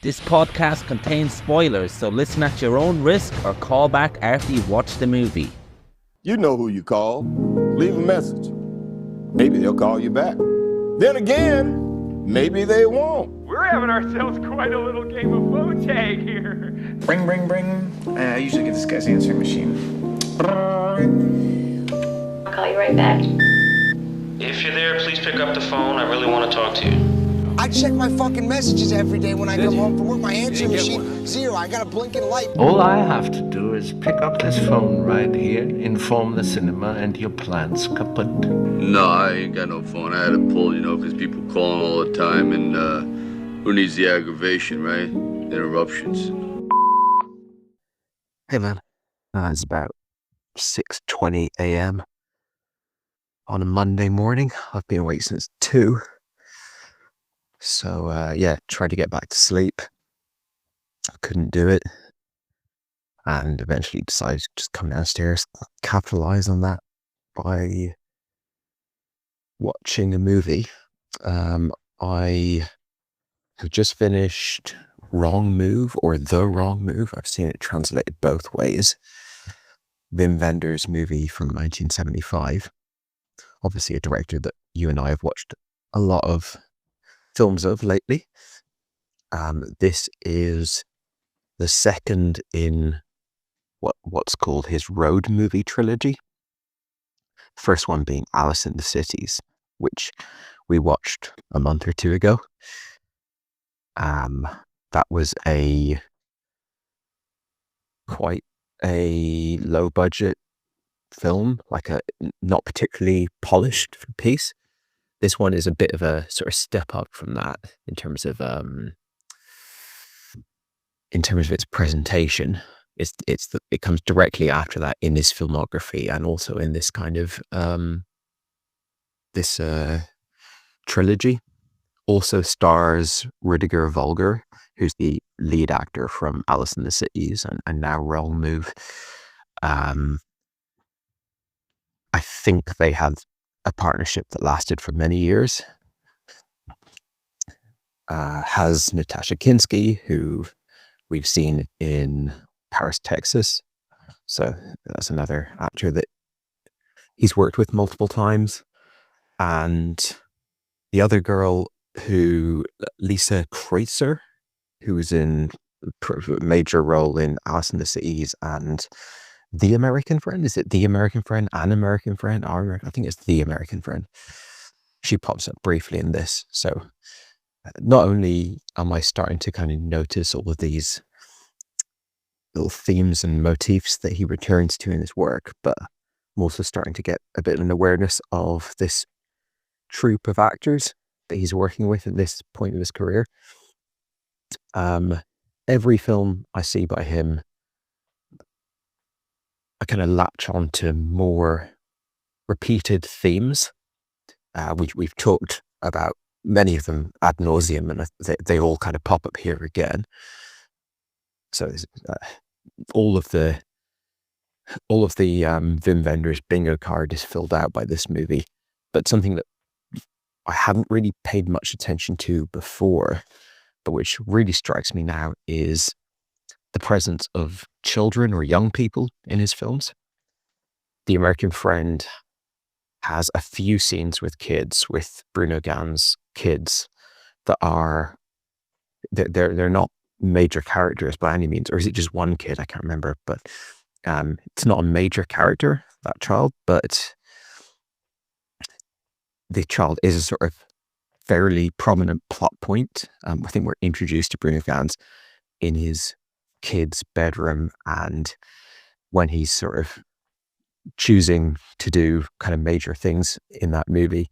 This podcast contains spoilers, so listen at your own risk or call back after you've watched the movie. You know who you call. Leave a message. Maybe they'll call you back. Then again, maybe they won't. We're having ourselves quite a little game of phone tag here. Ring, ring, ring. I usually get this guy's answering machine. I'll call you right back. If you're there, please pick up the phone. I really want to talk to you. I check my fucking messages every day when I come home from work. My answering machine, zero. I got a blinking light. All I have to do is pick up this phone right here, inform the cinema, and your plan's kaput. No, I ain't got no phone. I had to pull, because people calling all the time, and who needs the aggravation, right? Interruptions. Hey man, it's about 6:20 a.m. on a Monday morning. I've been awake since 2. So, tried to get back to sleep. I couldn't do it. And eventually decided to just come downstairs, capitalize on that by watching a movie. I have just finished Wrong Move or The Wrong Move. I've seen it translated both ways. Wim Wenders' movie from 1975. Obviously a director that you and I have watched a lot of films of lately. This is the second in what's called his road movie trilogy. First one being Alice in the Cities, which we watched a month or 2 ago. That was quite a low budget film, like a not particularly polished piece. This one is a bit of a sort of step up from that in terms of its presentation. It comes directly after that in his filmography and also in this kind of this trilogy. Also stars Rüdiger Volger, who's the lead actor from Alice in the Cities and now Wrong Move. I think they had a partnership that lasted for many years. Has Natasha Kinski, who we've seen in Paris, Texas. So that's another actor that he's worked with multiple times. And the other girl, Lisa Kreutzer, who was in a major role in Alice in the Cities and The American Friend. Is it The American Friend? An American Friend? I think it's The American Friend. She pops up briefly in this. So not only am I starting to kind of notice all of these little themes and motifs that he returns to in his work, but I'm also starting to get a bit of an awareness of this troupe of actors that he's working with at this point of his career. Every film I see by him, I kind of latch on to more repeated themes. We've talked about many of them ad nauseum, and they all kind of pop up here again. So all of the Wim Wenders bingo card is filled out by this movie. But something that I hadn't really paid much attention to before, but which really strikes me now, is the presence of children or young people in his films. The American Friend has a few scenes with kids, with Bruno Gans' kids, that are they're not major characters by any means, or is it just one kid? I can't remember, but it's not a major character, that child, but the child is a sort of fairly prominent plot point. I think we're introduced to Bruno Gans in his kid's bedroom, and when he's sort of choosing to do kind of major things in that movie,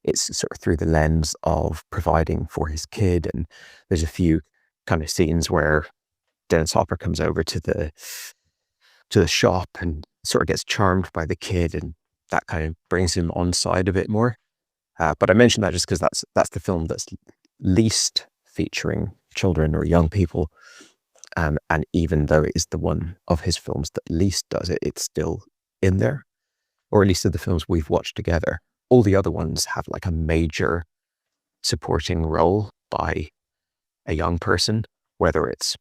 it's sort of through the lens of providing for his kid. And there's a few kind of scenes where Dennis Hopper comes over to the shop and sort of gets charmed by the kid, and that kind of brings him on side a bit more. But I mentioned that just because that's the film that's least featuring children or young people. And even though it is the one of his films that least does it, it's still in there, or at least of the films we've watched together. All the other ones have like a major supporting role by a young person whether it's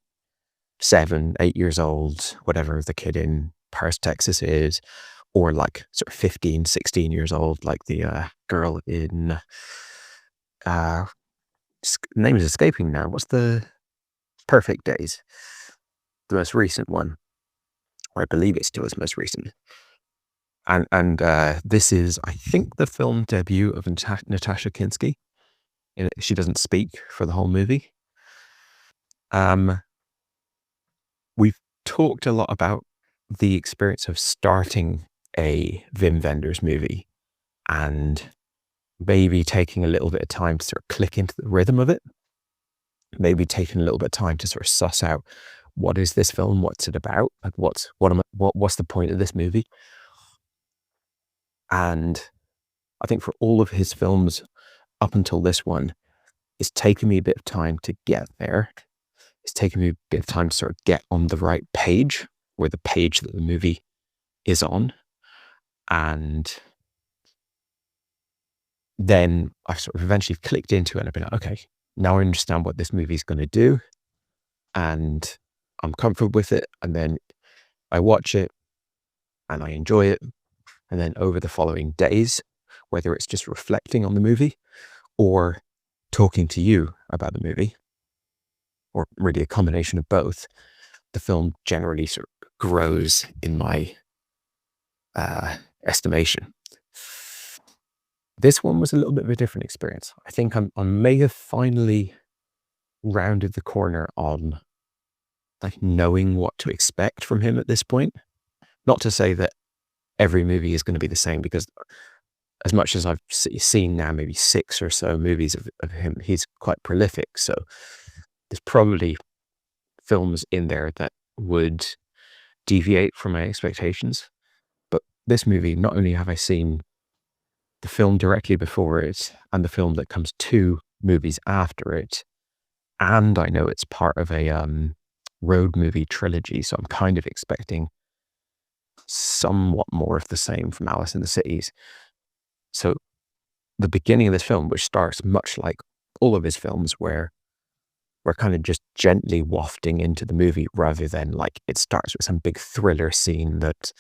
7, 8 years old, whatever the kid in Paris, Texas is, or like sort of 15, 16 years old, like the girl in, name is escaping now. What's the Perfect Days? The most recent one, or I believe it's still his most recent. And this is, I think, the film debut of Natasha Kinski. She doesn't speak for the whole movie. We've talked a lot about the experience of starting a Wim Wenders movie and maybe taking a little bit of time to sort of click into the rhythm of it. Maybe taking a little bit of time to sort of suss out, what is this film? What's it about? Like what's the point of this movie? And I think for all of his films up until this one, it's taken me a bit of time to get there. It's taken me a bit of time to sort of get on the right page, or the page that the movie is on. And then I sort of eventually clicked into it and I've been like, okay, now I understand what this movie is going to do. And I'm comfortable with it. And then I watch it and I enjoy it. And then over the following days, whether it's just reflecting on the movie or talking to you about the movie, or really a combination of both, the film generally sort of grows in my estimation. This one was a little bit of a different experience. I think I may have finally rounded the corner on like knowing what to expect from him at this point. Not to say that every movie is going to be the same, because as much as I've seen now maybe 6 or so movies of him, he's quite prolific. So there's probably films in there that would deviate from my expectations. But this movie, not only have I seen the film directly before it and the film that comes 2 movies after it, and I know it's part of a road movie trilogy, so I'm kind of expecting somewhat more of the same from Alice in the Cities. So the beginning of this film, which starts much like all of his films, where we're kind of just gently wafting into the movie, rather than like it starts with some big thriller scene that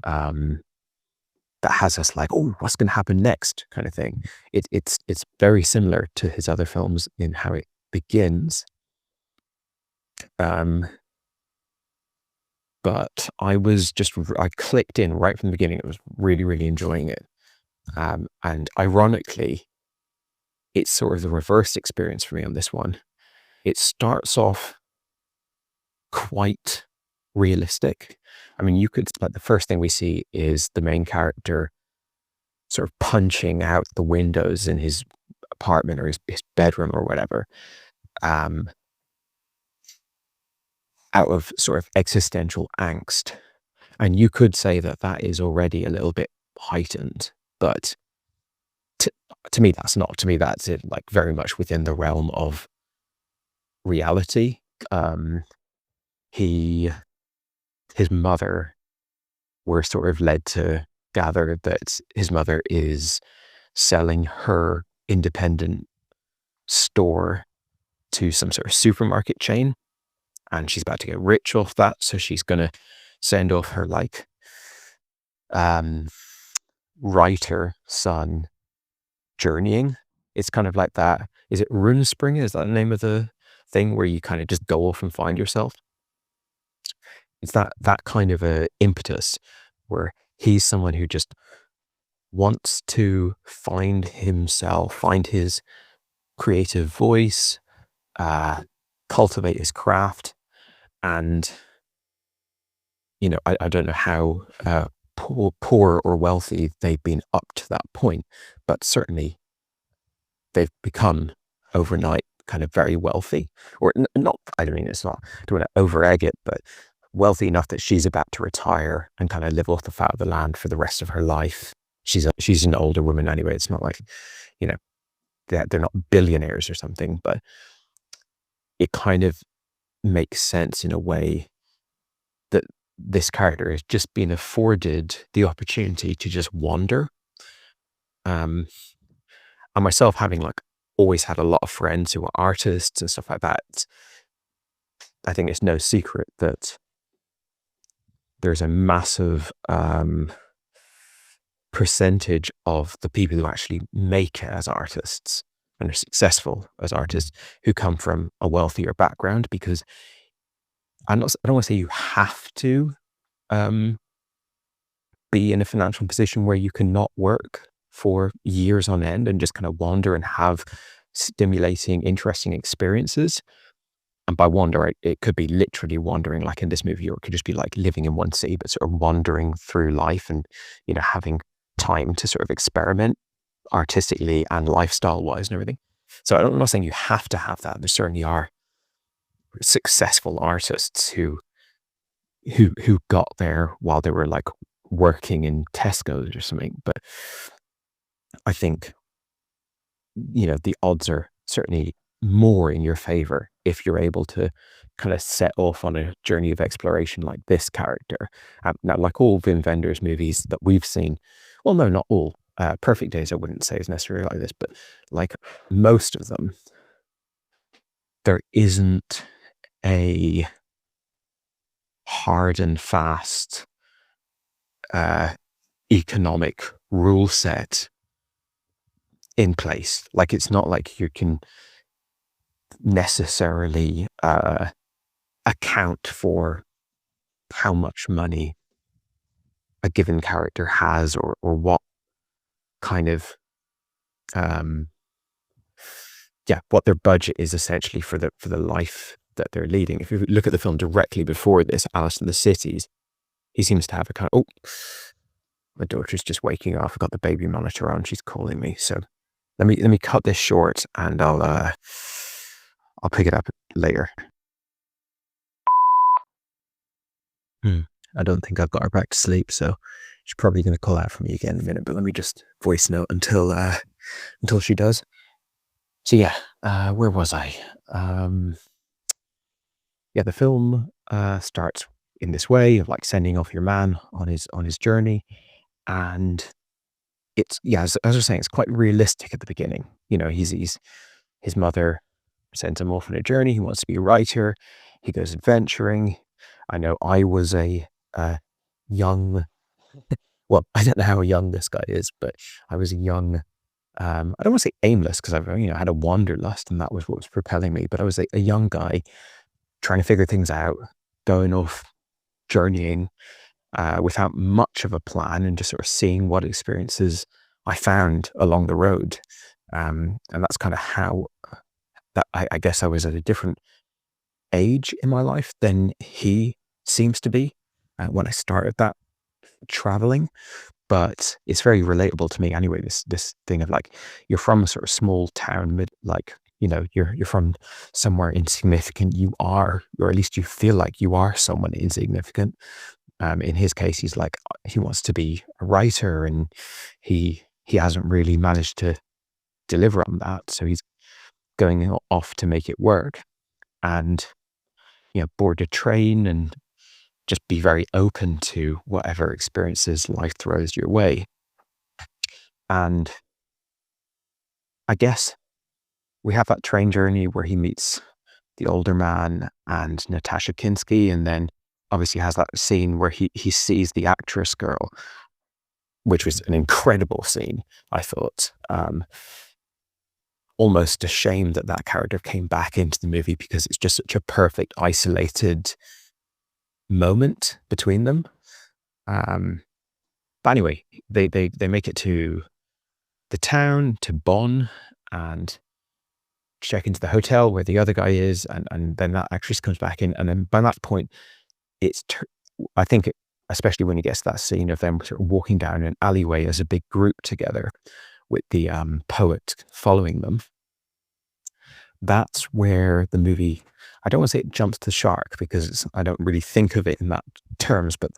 that has us like, oh, what's going to happen next, kind of thing. It's very similar to his other films in how it begins. But I clicked in right from the beginning. I was really, really enjoying it. And ironically, it's sort of the reverse experience for me on this one. It starts off quite realistic. I mean, the first thing we see is the main character sort of punching out the windows in his apartment or his bedroom or whatever, out of sort of existential angst. And you could say that that is already a little bit heightened, but to me, that's not. To me, that's it, like very much within the realm of reality. His mother, we're sort of led to gather that his mother is selling her independent store to some sort of supermarket chain, and she's about to get rich off that. So she's going to send off her like writer son journeying. It's kind of like that. Is it Runespring? Is that the name of the thing where you kind of just go off and find yourself? It's that kind of a impetus where he's someone who just wants to find himself, find his creative voice, cultivate his craft. And, you know, I don't know how poor or wealthy they've been up to that point, but certainly they've become overnight kind of very wealthy, or not. I don't mean, it's not, I don't want to over egg it, but wealthy enough that she's about to retire and kind of live off the fat of the land for the rest of her life. She's an older woman anyway. It's not like, you know, they're not billionaires or something, but it kind of makes sense in a way that this character has just been afforded the opportunity to just wander. And myself, having like always had a lot of friends who are artists and stuff like that, I think it's no secret that there's a massive percentage of the people who actually make it as artists and are successful as artists who come from a wealthier background, because I don't want to say you have to be in a financial position where you cannot work for years on end and just kind of wander and have stimulating, interesting experiences. And by wander, it could be literally wandering, like in this movie, or it could just be like living in one city, but sort of wandering through life and, you know, having time to sort of experiment artistically and lifestyle wise and everything. So I'm not saying you have to have that. There certainly are successful artists who got there while they were like working in Tesco's or something. But I think, you know, the odds are certainly more in your favor if you're able to kind of set off on a journey of exploration like this character. Now, like all Wim Wenders movies that we've seen, well, no, not all. Perfect Days, I wouldn't say is necessarily like this, but like most of them, there isn't a hard and fast economic rule set in place. Like, it's not like you can necessarily account for how much money a given character has, or what kind of what their budget is essentially for the life that they're leading. If you look at the film directly before this, Alice in the Cities, he seems to have a kind of, my daughter's just waking up. I've got the baby monitor on. She's calling me. So let me cut this short, and I'll pick it up later. I don't think I've got her back to sleep, so she's probably going to call out for me again in a minute. But let me just voice note until she does. So yeah, where was I? The film starts in this way of like sending off your man on his journey, and it's, as I was saying, it's quite realistic at the beginning. You know, his mother sends him off on a journey. He wants to be a writer. He goes adventuring. I know I was a young, well, I don't know how young this guy is, but I was a young, I don't want to say aimless, because I've, you know, had a wanderlust and that was what was propelling me. But I was a young guy trying to figure things out, going off journeying without much of a plan, and just sort of seeing what experiences I found along the road. And that's kind of how that I guess I was at a different age in my life than he seems to be when I started that traveling. But it's very relatable to me anyway, this thing of like, you're from a sort of small town, like, you know, you're from somewhere insignificant. You are, or at least you feel like you are someone insignificant. In his case, he's like, he wants to be a writer, and he hasn't really managed to deliver on that. So he's going off to make it work, and, you know, board a train and just be very open to whatever experiences life throws your way. And I guess we have that train journey where he meets the older man and Natasha Kinski, and then obviously has that scene where he sees the actress girl, which was an incredible scene, I thought. Almost a shame that character came back into the movie, because it's just such a perfect isolated moment between them. But anyway, they make it to the town, to Bonn, and check into the hotel where the other guy is, and then that actress comes back in, and then by that point, I think, especially when you get to that scene of them sort of walking down an alleyway as a big group together with the poet following them, that's where the movie, I don't want to say it jumps the shark, because I don't really think of it in that terms, but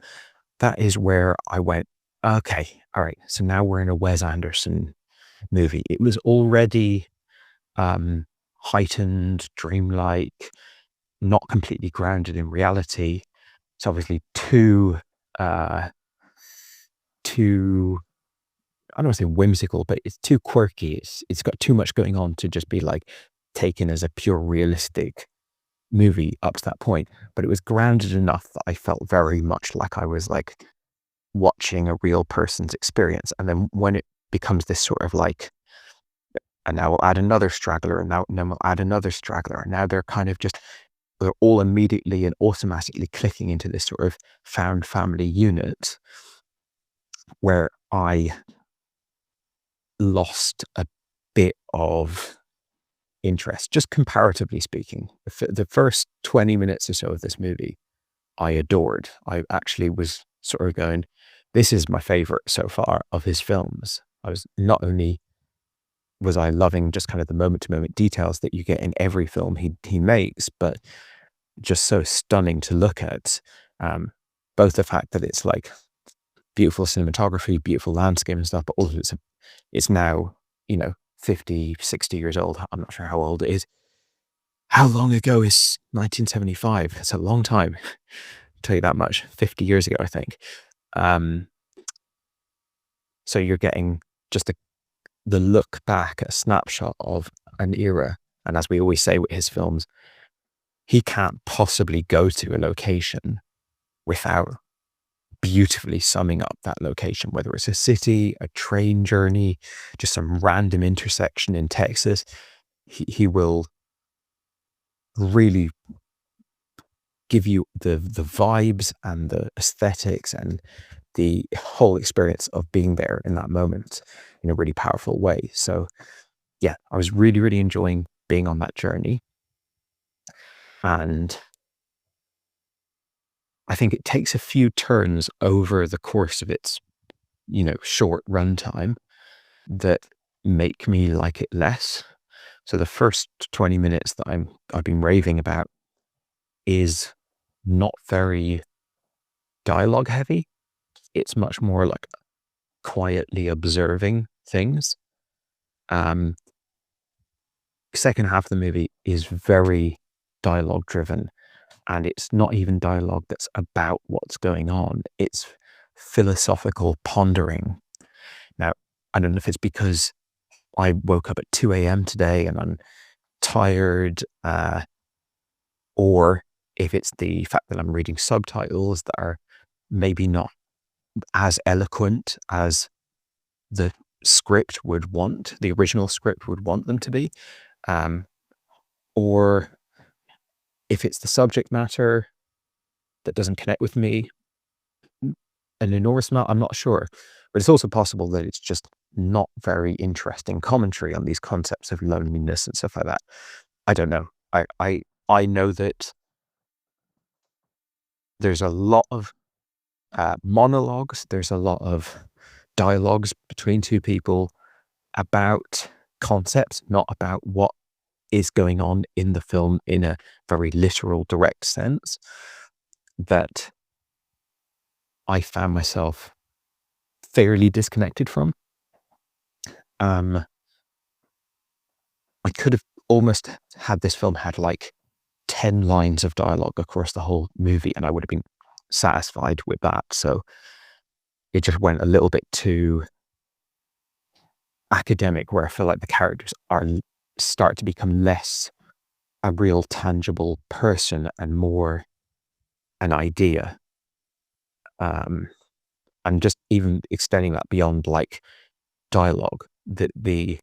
that is where I went, okay, all right, so now we're in a Wes Anderson movie. It was already heightened, dreamlike, not completely grounded in reality. It's obviously too, I don't want to say whimsical, but it's too quirky. It's got too much going on to just be like taken as a pure realistic movie up to that point, but it was grounded enough that I felt very much like I was like watching a real person's experience. And then when it becomes this sort of like, and now we'll add another straggler, and then we'll add another straggler, and now they're kind of just, they're all immediately and automatically clicking into this sort of found family unit where I lost a bit of interest, just comparatively speaking. The first 20 minutes or so of this movie, I adored. I actually was sort of going, this is my favorite so far of his films. I was not only was I loving just kind of the moment to moment details that you get in every film he makes, but just so stunning to look at. Both the fact that it's like beautiful cinematography, beautiful landscape and stuff, but also it's now, 50, 60 years old. I'm not sure how old it is. How long ago is 1975? It's a long time. I'll tell you that much. 50 years ago, I think. So you're getting just the look back, a snapshot of an era. And as we always say with his films, he can't possibly go to a location without beautifully summing up that location, whether it's a city, a train journey, just some random intersection in Texas. He will really give you the vibes and the aesthetics and the whole experience of being there in that moment in a really powerful way. So yeah, I was really, really enjoying being on that journey. And I think it takes a few turns over the course of its, short runtime that make me like it less. So the first 20 minutes that I've been raving about is not very dialogue heavy. It's much more like quietly observing things. Second half of the movie is very dialogue driven, and it's not even dialogue that's about what's going on. It's philosophical pondering. Now, I don't know if it's because I woke up at 2 a.m. today and I'm tired, or if it's the fact that I'm reading subtitles that are maybe not as eloquent as the script would want, the original script would want them to be, or if it's the subject matter that doesn't connect with me an enormous amount, I'm not sure. But it's also possible that it's just not very interesting commentary on these concepts of loneliness and stuff like that. I don't know. I know that there's a lot of monologues, there's a lot of dialogues between two people about concepts, not about what is going on in the film in a very literal, direct sense, that I found myself fairly disconnected from. I could have almost had this film had like 10 lines of dialogue across the whole movie, and I would have been satisfied with that. So it just went a little bit too academic, where I feel like the characters start to become less a real tangible person and more an idea. And just even extending that beyond like dialogue, that the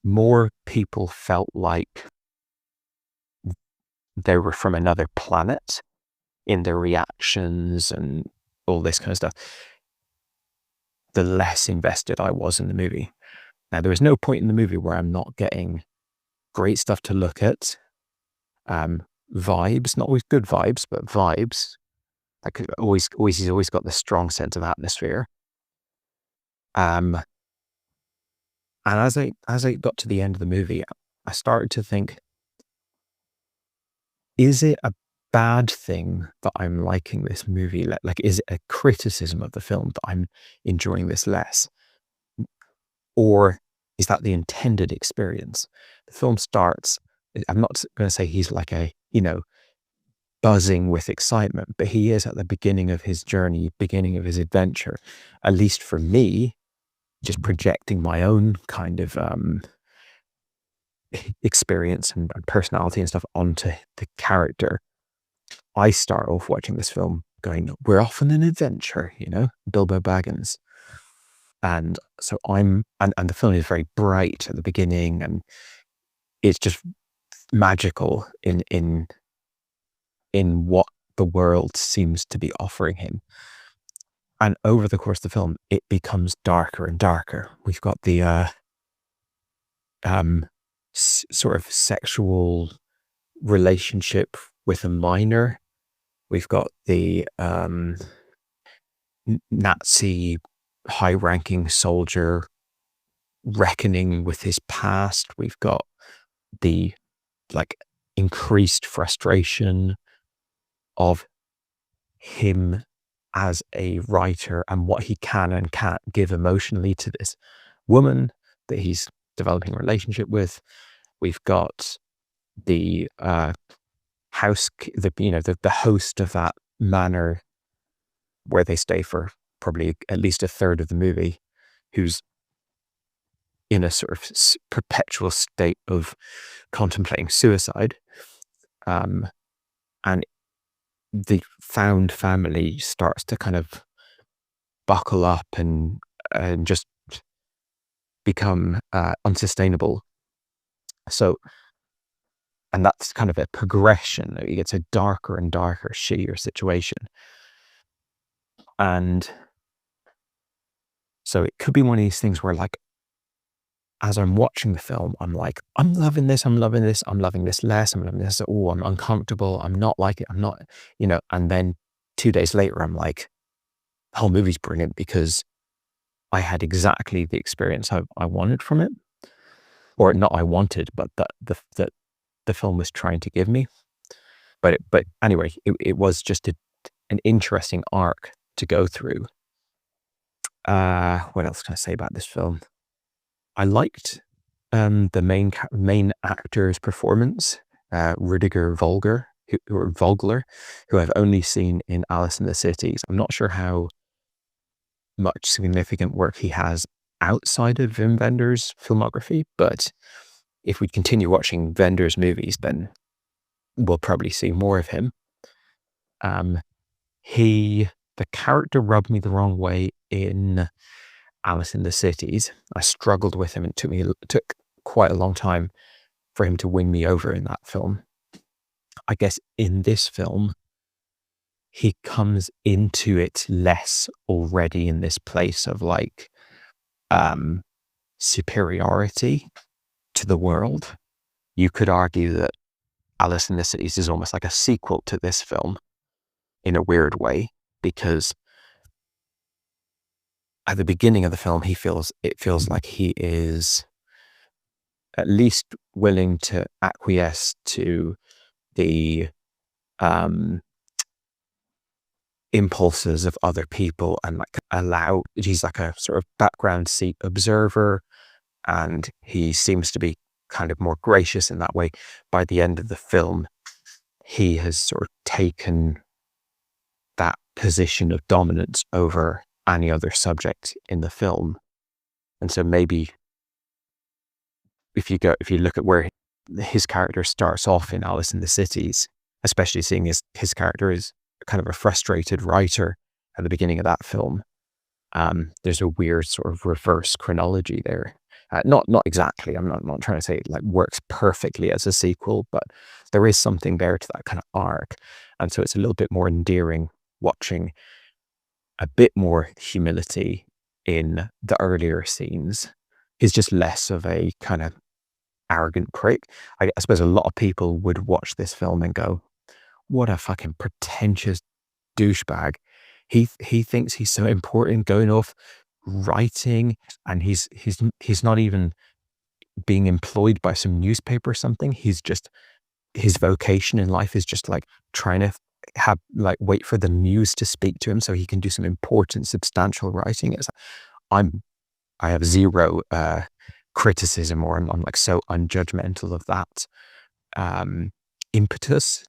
more people felt like they were from another planet in their reactions and all this kind of stuff, the less invested I was in the movie. Now, there was no point in the movie where I'm not getting great stuff to look at, vibes, not always good vibes, but vibes. Like he's always got this strong sense of atmosphere. And as I got to the end of the movie, I started to think, is it a bad thing that I'm liking this movie? Like, is it a criticism of the film that I'm enjoying this less? Or is that the intended experience? The film starts, I'm not going to say he's like buzzing with excitement, but he is at the beginning of his journey, beginning of his adventure. At least for me, just projecting my own kind of experience and personality and stuff onto the character. I start off watching this film going, we're off on an adventure, Bilbo Baggins. And so and the film is very bright at the beginning, and it's just magical in what the world seems to be offering him. And over the course of the film, it becomes darker and darker. We've got the sort of sexual relationship with a minor. We've got the Nazi high-ranking soldier reckoning with his past. We've got the increased frustration of him as a writer and what he can and can't give emotionally to this woman that he's developing a relationship with. We've got the house, the host of that manor where they stay for probably at least a third of the movie, who's in a sort of perpetual state of contemplating suicide. And the found family starts to kind of buckle up and just become unsustainable. So, and that's kind of a progression. It gets a darker and darker, shittier situation. And so it could be one of these things where, as I'm watching the film, I'm like, I'm loving this, I'm loving this, I'm loving this less, I'm loving this, oh, I'm uncomfortable, I'm not like it, I'm not, and then 2 days later, I'm like, the whole movie's brilliant because I had exactly the experience I wanted from it. Or not I wanted, but that the film was trying to give me. But anyway, it was just an interesting arc to go through. What else can I say about this film? I liked the main actor's performance, Rudiger Vogler, who I've only seen in Alice in the Cities. I'm not sure how much significant work he has outside of Wim Wenders' filmography, but if we continue watching Wenders movies, then we'll probably see more of him. The character rubbed me the wrong way in Alice in the Cities. I struggled with him. It took quite a long time for him to win me over in that film. I guess in this film, he comes into it less already in this place of superiority to the world. You could argue that Alice in the Cities is almost like a sequel to this film in a weird way, because at the beginning of the film, it feels like he is at least willing to acquiesce to the impulses of other people and he's like a sort of background seat observer, and he seems to be kind of more gracious in that way. By the end of the film, he has sort of taken that position of dominance over any other subject in the film. And so maybe if you look at where his character starts off in Alice in the Cities, especially seeing his character is kind of a frustrated writer at the beginning of that film, there's a weird sort of reverse chronology there. Not exactly. I'm not trying to say it works perfectly as a sequel, but there is something there to that kind of arc. And so it's a little bit more endearing watching a bit more humility in the earlier scenes. He's just less of a kind of arrogant prick. I suppose a lot of people would watch this film and go, what a fucking pretentious douchebag. He thinks he's so important, going off writing, and he's not even being employed by some newspaper or something. He's just, his vocation in life is just trying to wait for the muse to speak to him so he can do some important, substantial writing. It's I have zero criticism, or I'm so unjudgmental of that impetus.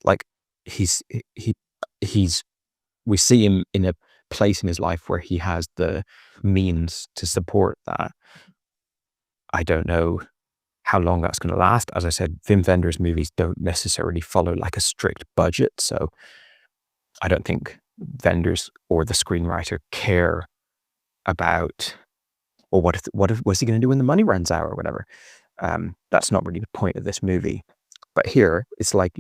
We see him in a place in his life where he has the means to support that. I don't know how long that's going to last. As I said, Wim Wenders movies don't necessarily follow like a strict budget. So I don't think Wenders or the screenwriter care about, or what's he going to do when the money runs out or whatever. That's not really the point of this movie. But here it's like,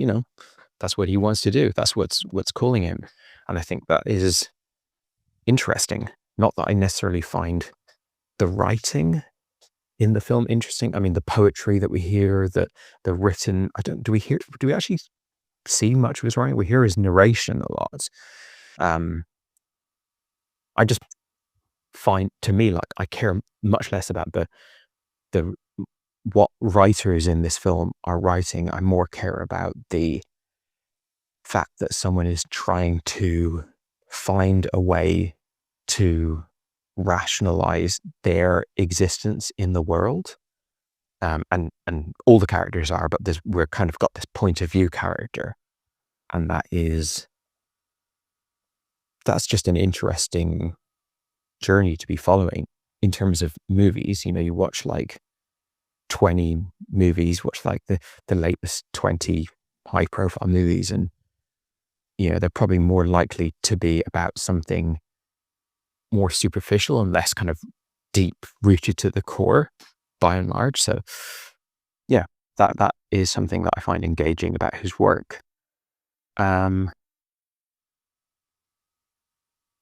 that's what he wants to do. That's what's calling him. And I think that is interesting. Not that I necessarily find the writing in the film interesting. I mean, the poetry that we hear, the written, do we actually see much of his writing? We hear his narration a lot. I just find, to me, like, I care much less about the what writers in this film are writing. I more care about the fact that someone is trying to find a way to rationalize their existence in the world. And all the characters are, but we're kind of got this point of view character. And that's just an interesting journey to be following in terms of movies. You watch like 20 movies, watch like the latest 20 high profile movies, and they're probably more likely to be about something more superficial and less kind of deep rooted to the core by and large. So yeah, that is something that I find engaging about his work. And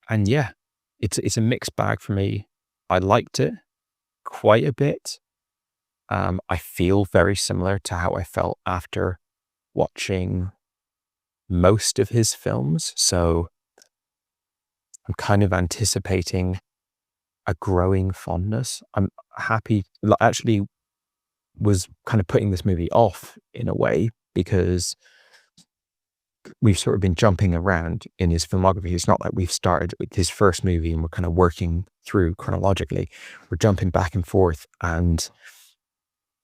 yeah, it's a mixed bag for me. I liked it quite a bit. I feel very similar to how I felt after watching most of his films. So I'm kind of anticipating a growing fondness. I'm happy, actually was kind of putting this movie off in a way, because we've sort of been jumping around in his filmography. It's not like we've started with his first movie and we're kind of working through chronologically. We're jumping back and forth. And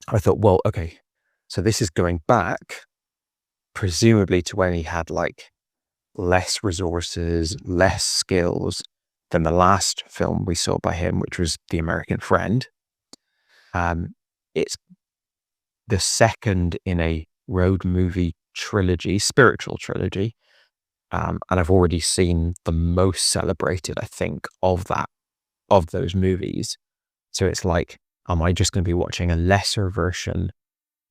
I thought, well, okay, so this is going back, presumably to when he had like less resources, less skills than the last film we saw by him, which was The American Friend. It's the second in a road movie trilogy, spiritual trilogy. And I've already seen the most celebrated, I think, of those movies. So it's like, am I just going to be watching a lesser version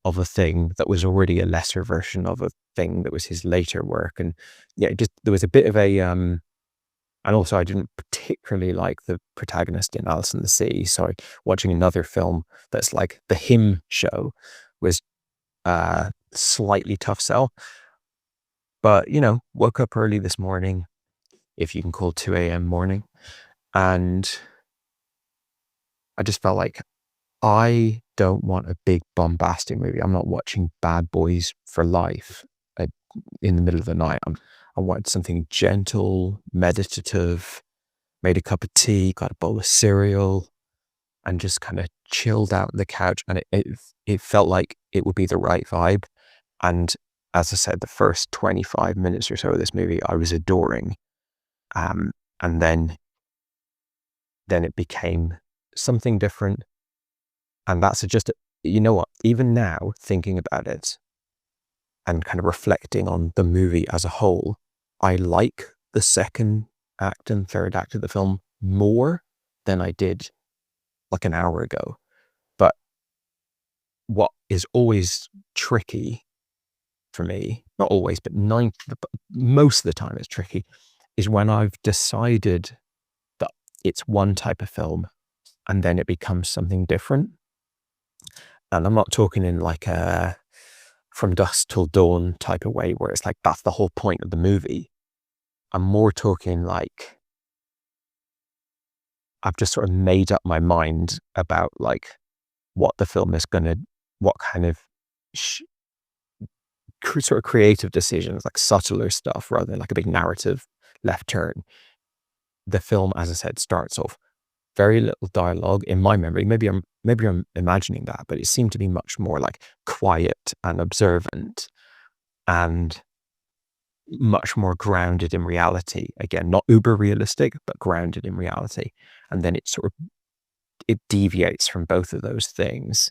of a thing that was already a lesser version of a thing that was his later work? And yeah, there was a bit of a, and also I didn't particularly like the protagonist in Alice in the Sea. So watching another film that's like the Him show was slightly tough sell. But, woke up early this morning, if you can call 2 a.m. morning, and I just felt like I don't want a big bombastic movie. I'm not watching Bad Boys for Life in the middle of the night. I wanted something gentle, meditative, made a cup of tea, got a bowl of cereal, and just kind of chilled out on the couch. And it felt like it would be the right vibe. And as I said, the first 25 minutes or so of this movie, I was adoring. And then it became something different. And that's just, what, even now, thinking about it and kind of reflecting on the movie as a whole, I like the second act and third act of the film more than I did like an hour ago. But what is always tricky for me, not always, but most of the time it's tricky, is when I've decided that it's one type of film and then it becomes something different. And I'm not talking in like a From Dusk Till Dawn type of way where it's like that's the whole point of the movie. I'm more talking like I've just sort of made up my mind about like what the film is what kind of sort of creative decisions, like subtler stuff rather than like a big narrative left turn. The film, as I said, starts off very little dialogue in my memory. Maybe I'm imagining that, but it seemed to be much more like quiet and observant and much more grounded in reality. Again, not uber realistic, but grounded in reality. And then it deviates from both of those things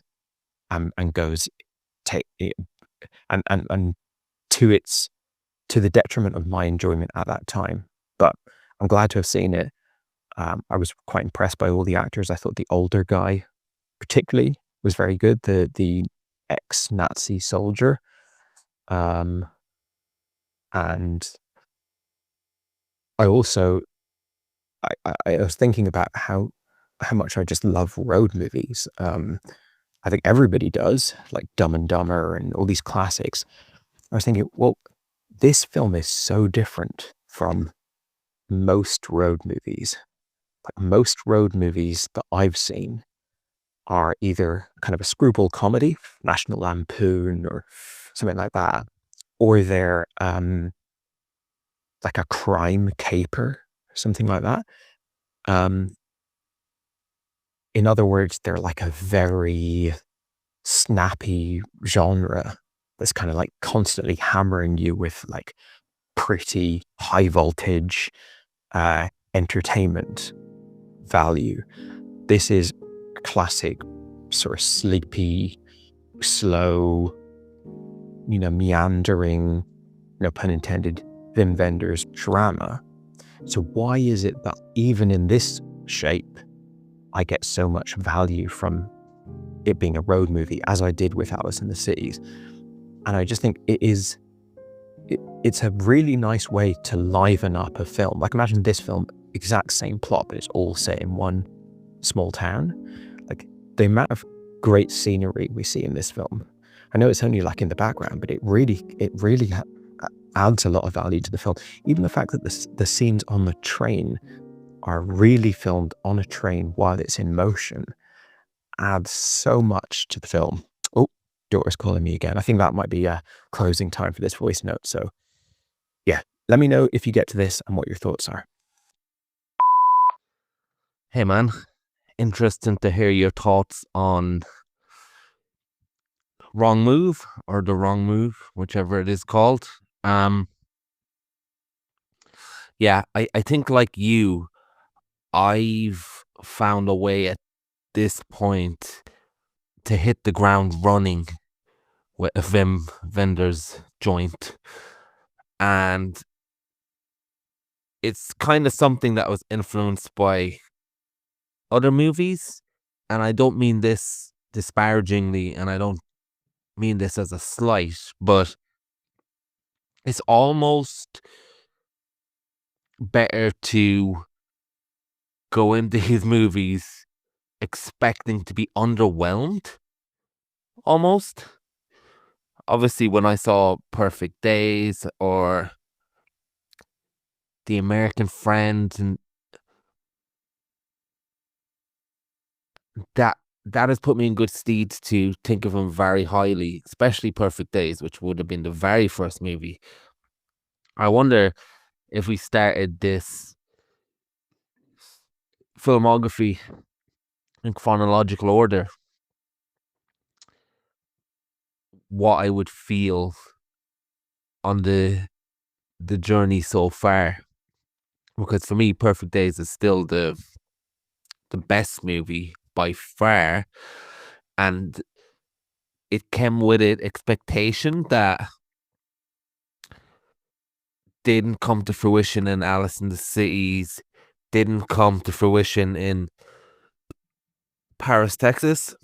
and goes take it, and to the detriment of my enjoyment at that time. But I'm glad to have seen it. I was quite impressed by all the actors. I thought the older guy, particularly, was very good. The ex-Nazi soldier, and I also I was thinking about how much I just love road movies. I think everybody does, like Dumb and Dumber and all these classics. I was thinking, well, this film is so different from most road movies. Like most road movies that I've seen are either kind of a screwball comedy, National Lampoon or something like that, or they're like a crime caper, something like that. In other words, they're like a very snappy genre that's kind of like constantly hammering you with like pretty high voltage entertainment value. This is classic sort of sleepy, slow, meandering, no pun intended, Wim Wenders drama. So why is it that even in this shape, I get so much value from it being a road movie, as I did with Alice in the Cities? And I just think it's a really nice way to liven up a film. Like imagine this film, exact same plot, but it's all set in one small town. Like the amount of great scenery we see in this film. I know it's only like in the background, but it really adds a lot of value to the film. Even the fact that the scenes on the train are really filmed on a train while it's in motion adds so much to the film. Oh, daughter's calling me again. I think that might be a closing time for this voice note. So yeah, let me know if you get to this and what your thoughts are. Hey man, interesting to hear your thoughts on Wrong Move or The Wrong Move, whichever it is called. Yeah, I think like you, I've found a way at this point to hit the ground running with a Wim Wenders joint. And it's kind of something that was influenced by other movies. And I don't mean this disparagingly, and I don't mean this as a slight, but it's almost better to go into his movies expecting to be underwhelmed, almost. Obviously, when I saw Perfect Days or The American Friend, and that has put me in good stead to think of him very highly, especially Perfect Days, which would have been the very first movie. I wonder if we started this filmography in chronological order, what I would feel on the journey so far. Because for me, Perfect Days is still the best movie by far, and it came with it expectation that didn't come to fruition in Alice in the Cities, didn't come to fruition in Paris, Texas.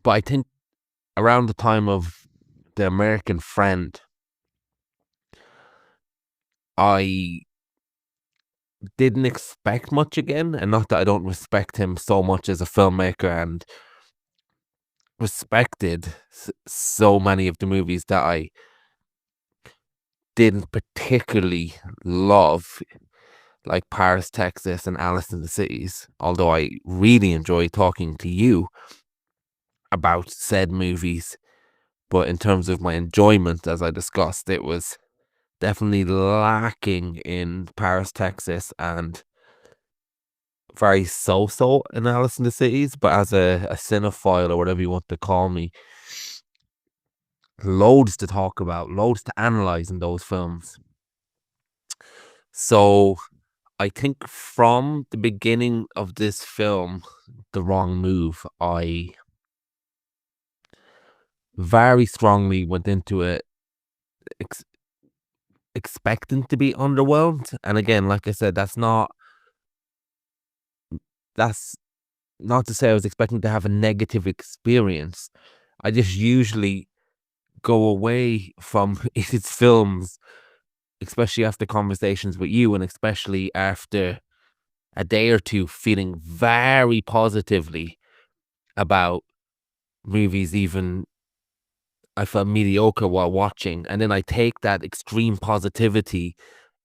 But I think around the time of The American Friend, I didn't expect much again, and not that I don't respect him so much as a filmmaker and respected so many of the movies that I didn't particularly love, like Paris, Texas and Alice in the Cities, although I really enjoy talking to you about said movies. But in terms of my enjoyment, as I discussed, it was definitely lacking in Paris, Texas, and very so-so in Alice in the Cities. But as a cinephile, or whatever you want to call me, loads to talk about, loads to analyze in those films. So I think from the beginning of this film, The Wrong Move, I very strongly went into it expecting to be underwhelmed. And again, like I said, that's not to say I was expecting to have a negative experience. I just usually go away from his films, especially after conversations with you, and especially after a day or two, feeling very positively about movies, even I felt mediocre while watching. And then I take that extreme positivity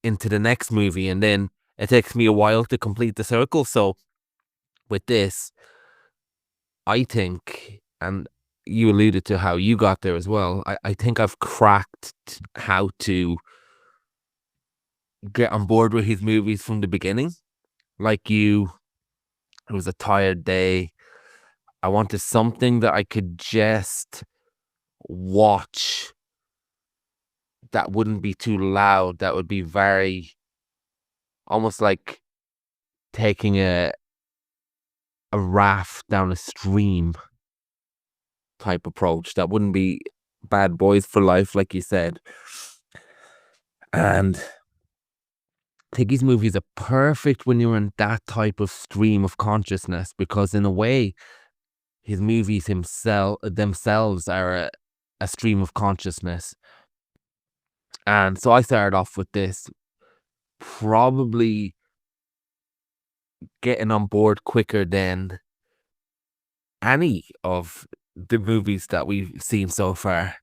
into the next movie, and then it takes me a while to complete the circle. So with this, I think, and you alluded to how you got there as well, I think I've cracked how to get on board with his movies from the beginning. Like you, it was a tired day. I wanted something that I could just watch that wouldn't be too loud, that would be very almost like taking a raft down a stream type approach that wouldn't be Bad Boys for Life, like you said. And I think his movies are perfect when you're in that type of stream of consciousness, because in a way, his movies themselves are a stream of consciousness. And so I started off with this, probably getting on board quicker than any of the movies that we've seen so far,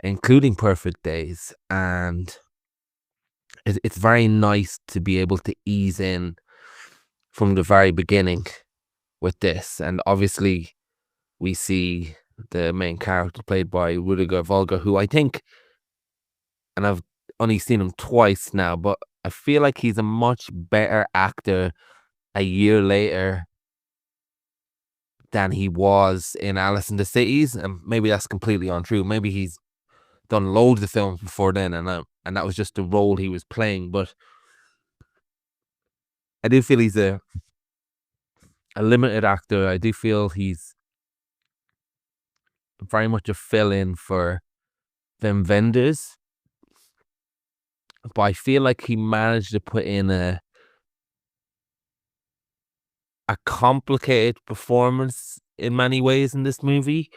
including Perfect Days. And it's very nice to be able to ease in from the very beginning with this. And obviously, we see the main character played by Rudiger Volger, who I think, and I've only seen him twice now, but I feel like he's a much better actor a year later than he was in Alice in the Cities. And maybe that's completely untrue. Maybe he's done loads of films before then, and that was just the role he was playing. But I do feel he's a limited actor. I do feel he's very much a fill-in for Wenders, but I feel like he managed to put in a complicated performance in many ways in this movie.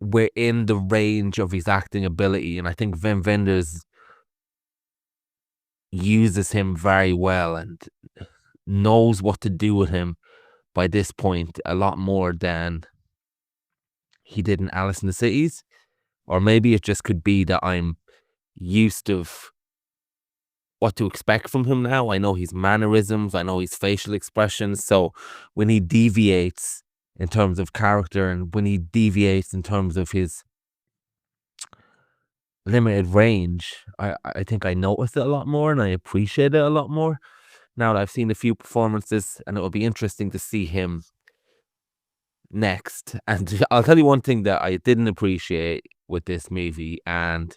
We're in the range of his acting ability, and I think Wenders uses him very well and knows what to do with him by this point a lot more than he did in Alice in the Cities. Or maybe it just could be that I'm used of what to expect from him now. I know his mannerisms, I know his facial expressions. So when he deviates in terms of character, and when he deviates in terms of his limited range, I think I notice it a lot more and I appreciate it a lot more now that I've seen a few performances, and it will be interesting to see him next. And I'll tell you one thing that I didn't appreciate with this movie, and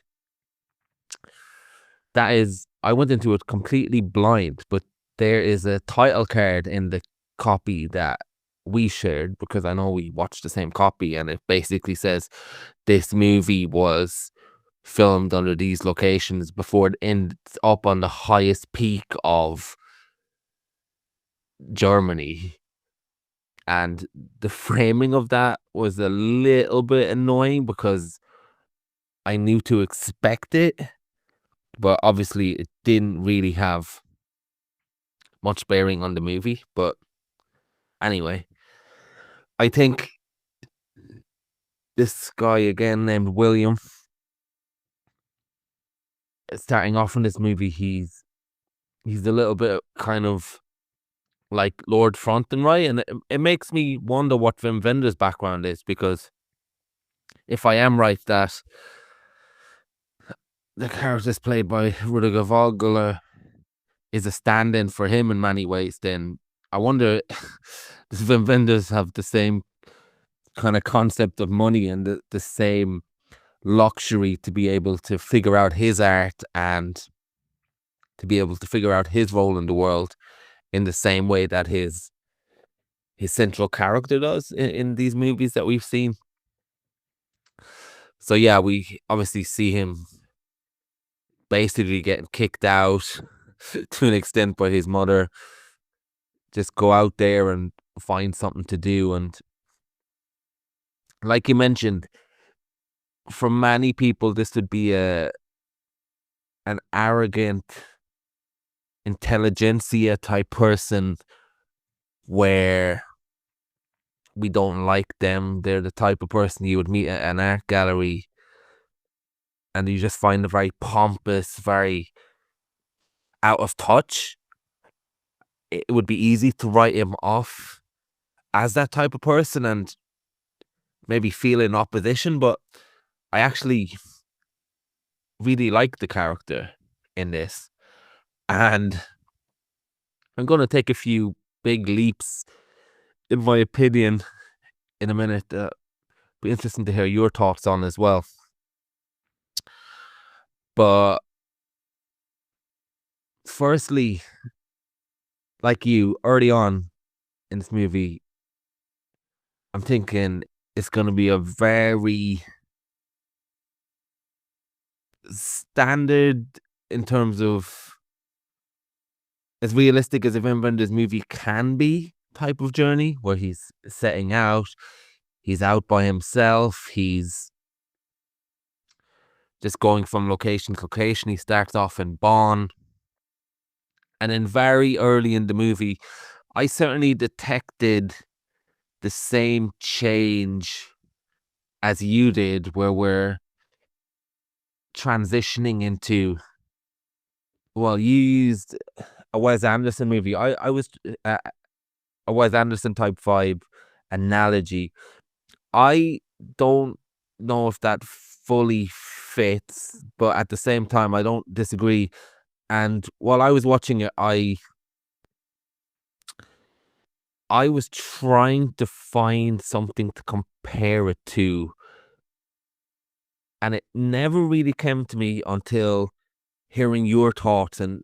that is I went into it completely blind, but there is a title card in the copy that we shared, because I know we watched the same copy, and it basically says this movie was filmed under these locations before it ends up on the highest peak of Germany. And the framing of that was a little bit annoying because I knew to expect it, but obviously it didn't really have much bearing on the movie. But anyway, I think this guy again named William, starting off in this movie, he's a little bit kind of like Lord Frontenray, and it makes me wonder what Wim Wenders' background is, because if I am right that the character is played by Rudiger Vogler is a stand-in for him in many ways, then I wonder does Wim Wenders have the same kind of concept of money and the same luxury to be able to figure out his art and to be able to figure out his role in the world in the same way that his central character does in these movies that we've seen. So yeah, we obviously see him basically getting kicked out to an extent by his mother. Just go out there and find something to do. And like you mentioned, for many people, this would be an arrogant intelligentsia type person where we don't like them. They're the type of person you would meet at an art gallery and you just find them very pompous, very out of touch. It would be easy to write him off as that type of person and maybe feel in opposition, but I actually really like the character in this. And I'm going to take a few big leaps, in my opinion, in a minute. Be interesting to hear your thoughts on as well. But firstly, like you, early on in this movie, I'm thinking it's going to be a very standard in terms of as realistic as a Wim Wenders movie can be type of journey where he's setting out, he's out by himself, he's just going from location to location. He starts off in Bonn. And then very early in the movie, I certainly detected the same change as you did, where we're transitioning into, well, you used a Wes Anderson movie. I was a Wes Anderson type vibe analogy. I don't know if that fully fits, but at the same time, I don't disagree. And while I was watching it, I was trying to find something to compare it to, and it never really came to me until hearing your thoughts and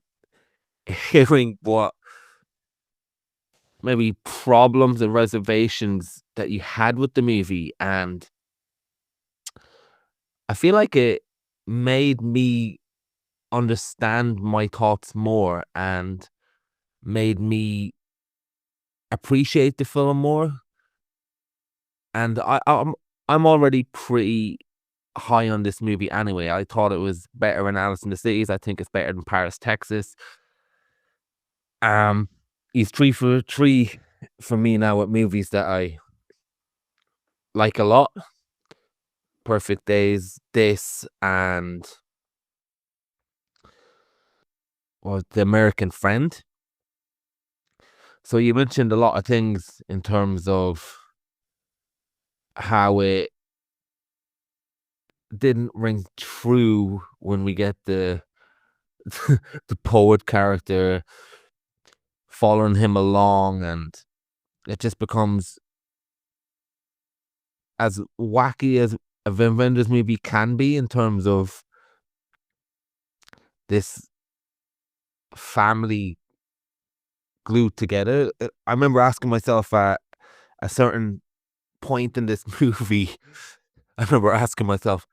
hearing what maybe problems and reservations that you had with the movie. And I feel like it made me understand my thoughts more and made me appreciate the film more. And I'm already pretty high on this movie anyway. I thought it was better than Alice in the Cities. I think it's better than Paris, Texas. He's 3 for 3 for me now with movies that I like a lot. Perfect Days, this, and The American Friend. So you mentioned a lot of things in terms of how it didn't ring true when we get the the poet character following him along, and it just becomes as wacky as a Wim Wenders movie can be in terms of this family glued together. I remember asking myself at a certain point in this movie, I remember asking myself,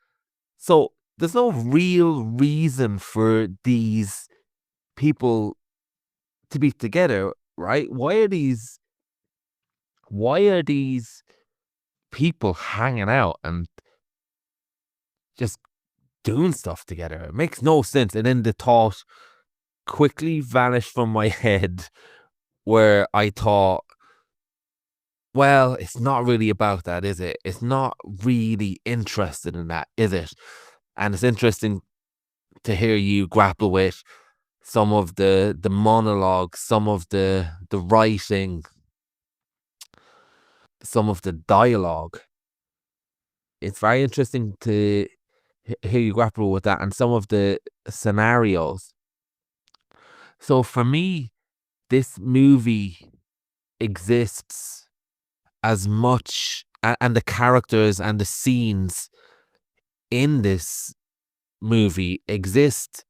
so there's no real reason for these people to be together, right? Why are these people hanging out and just doing stuff together? It makes no sense. And then the thought quickly vanished from my head where I thought, well, it's not really about that, is it? It's not really interested in that, is it? And it's interesting to hear you grapple with some of the monologues, some of the writing, some of the dialogue. It's very interesting to hear you grapple with that and some of the scenarios. So for me, this movie exists as much, and the characters and the scenes in this movie exist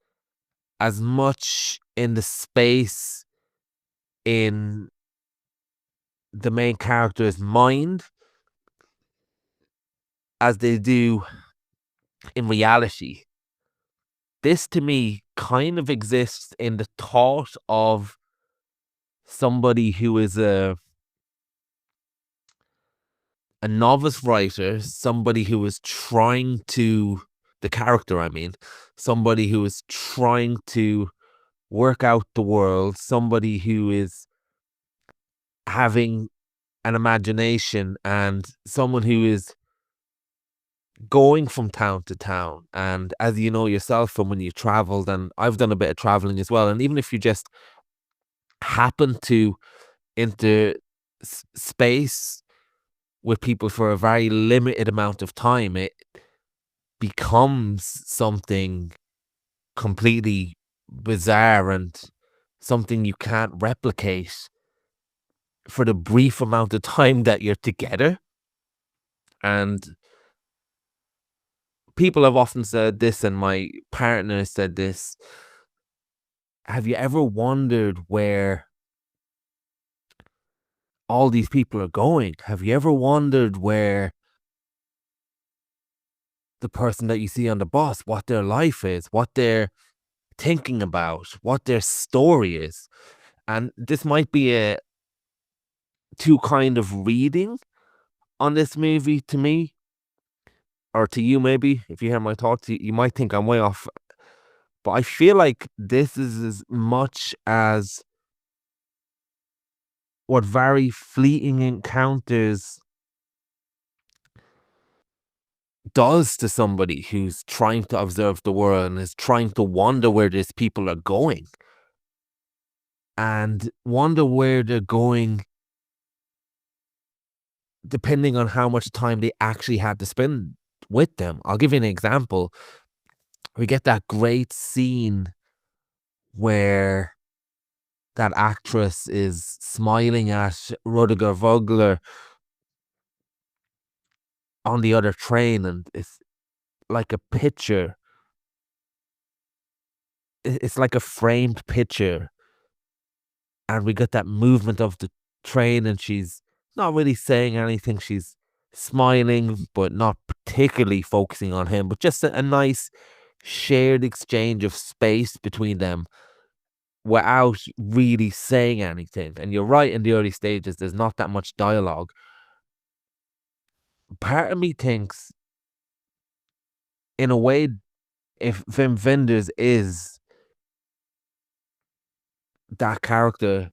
as much in the space in the main character's mind as they do in reality, this to me kind of exists in the thought of somebody who is a novice writer, somebody who is trying to, the character, I mean, somebody who is trying to work out the world, somebody who is having an imagination, and someone who is going from town to town. And as you know yourself from when you traveled, and I've done a bit of traveling as well, and even if you just happen to enter space with people for a very limited amount of time, it becomes something completely bizarre and something you can't replicate for the brief amount of time that you're together. And people have often said this, and my partner said this. Have you ever wondered where all these people are going? Have you ever wondered where the person that you see on the bus, what their life is, what they're thinking about, what their story is? And this might be a too kind of reading on this movie to me, or to you maybe. If you hear my thoughts, you might think I'm way off. But I feel like this is as much as what very fleeting encounters does to somebody who's trying to observe the world and is trying to wonder where these people are going, and wonder where they're going depending on how much time they actually had to spend with them. I'll give you an example. We get that great scene where that actress is smiling at Rudiger Vogler on the other train, and it's like a picture. It's like a framed picture, and we get that movement of the train, and she's not really saying anything. She's smiling, but not particularly focusing on him, but just a nice shared exchange of space between them without really saying anything. And you're right, in the early stages, there's not that much dialogue. Part of me thinks, in a way, if Wim Wenders is that character,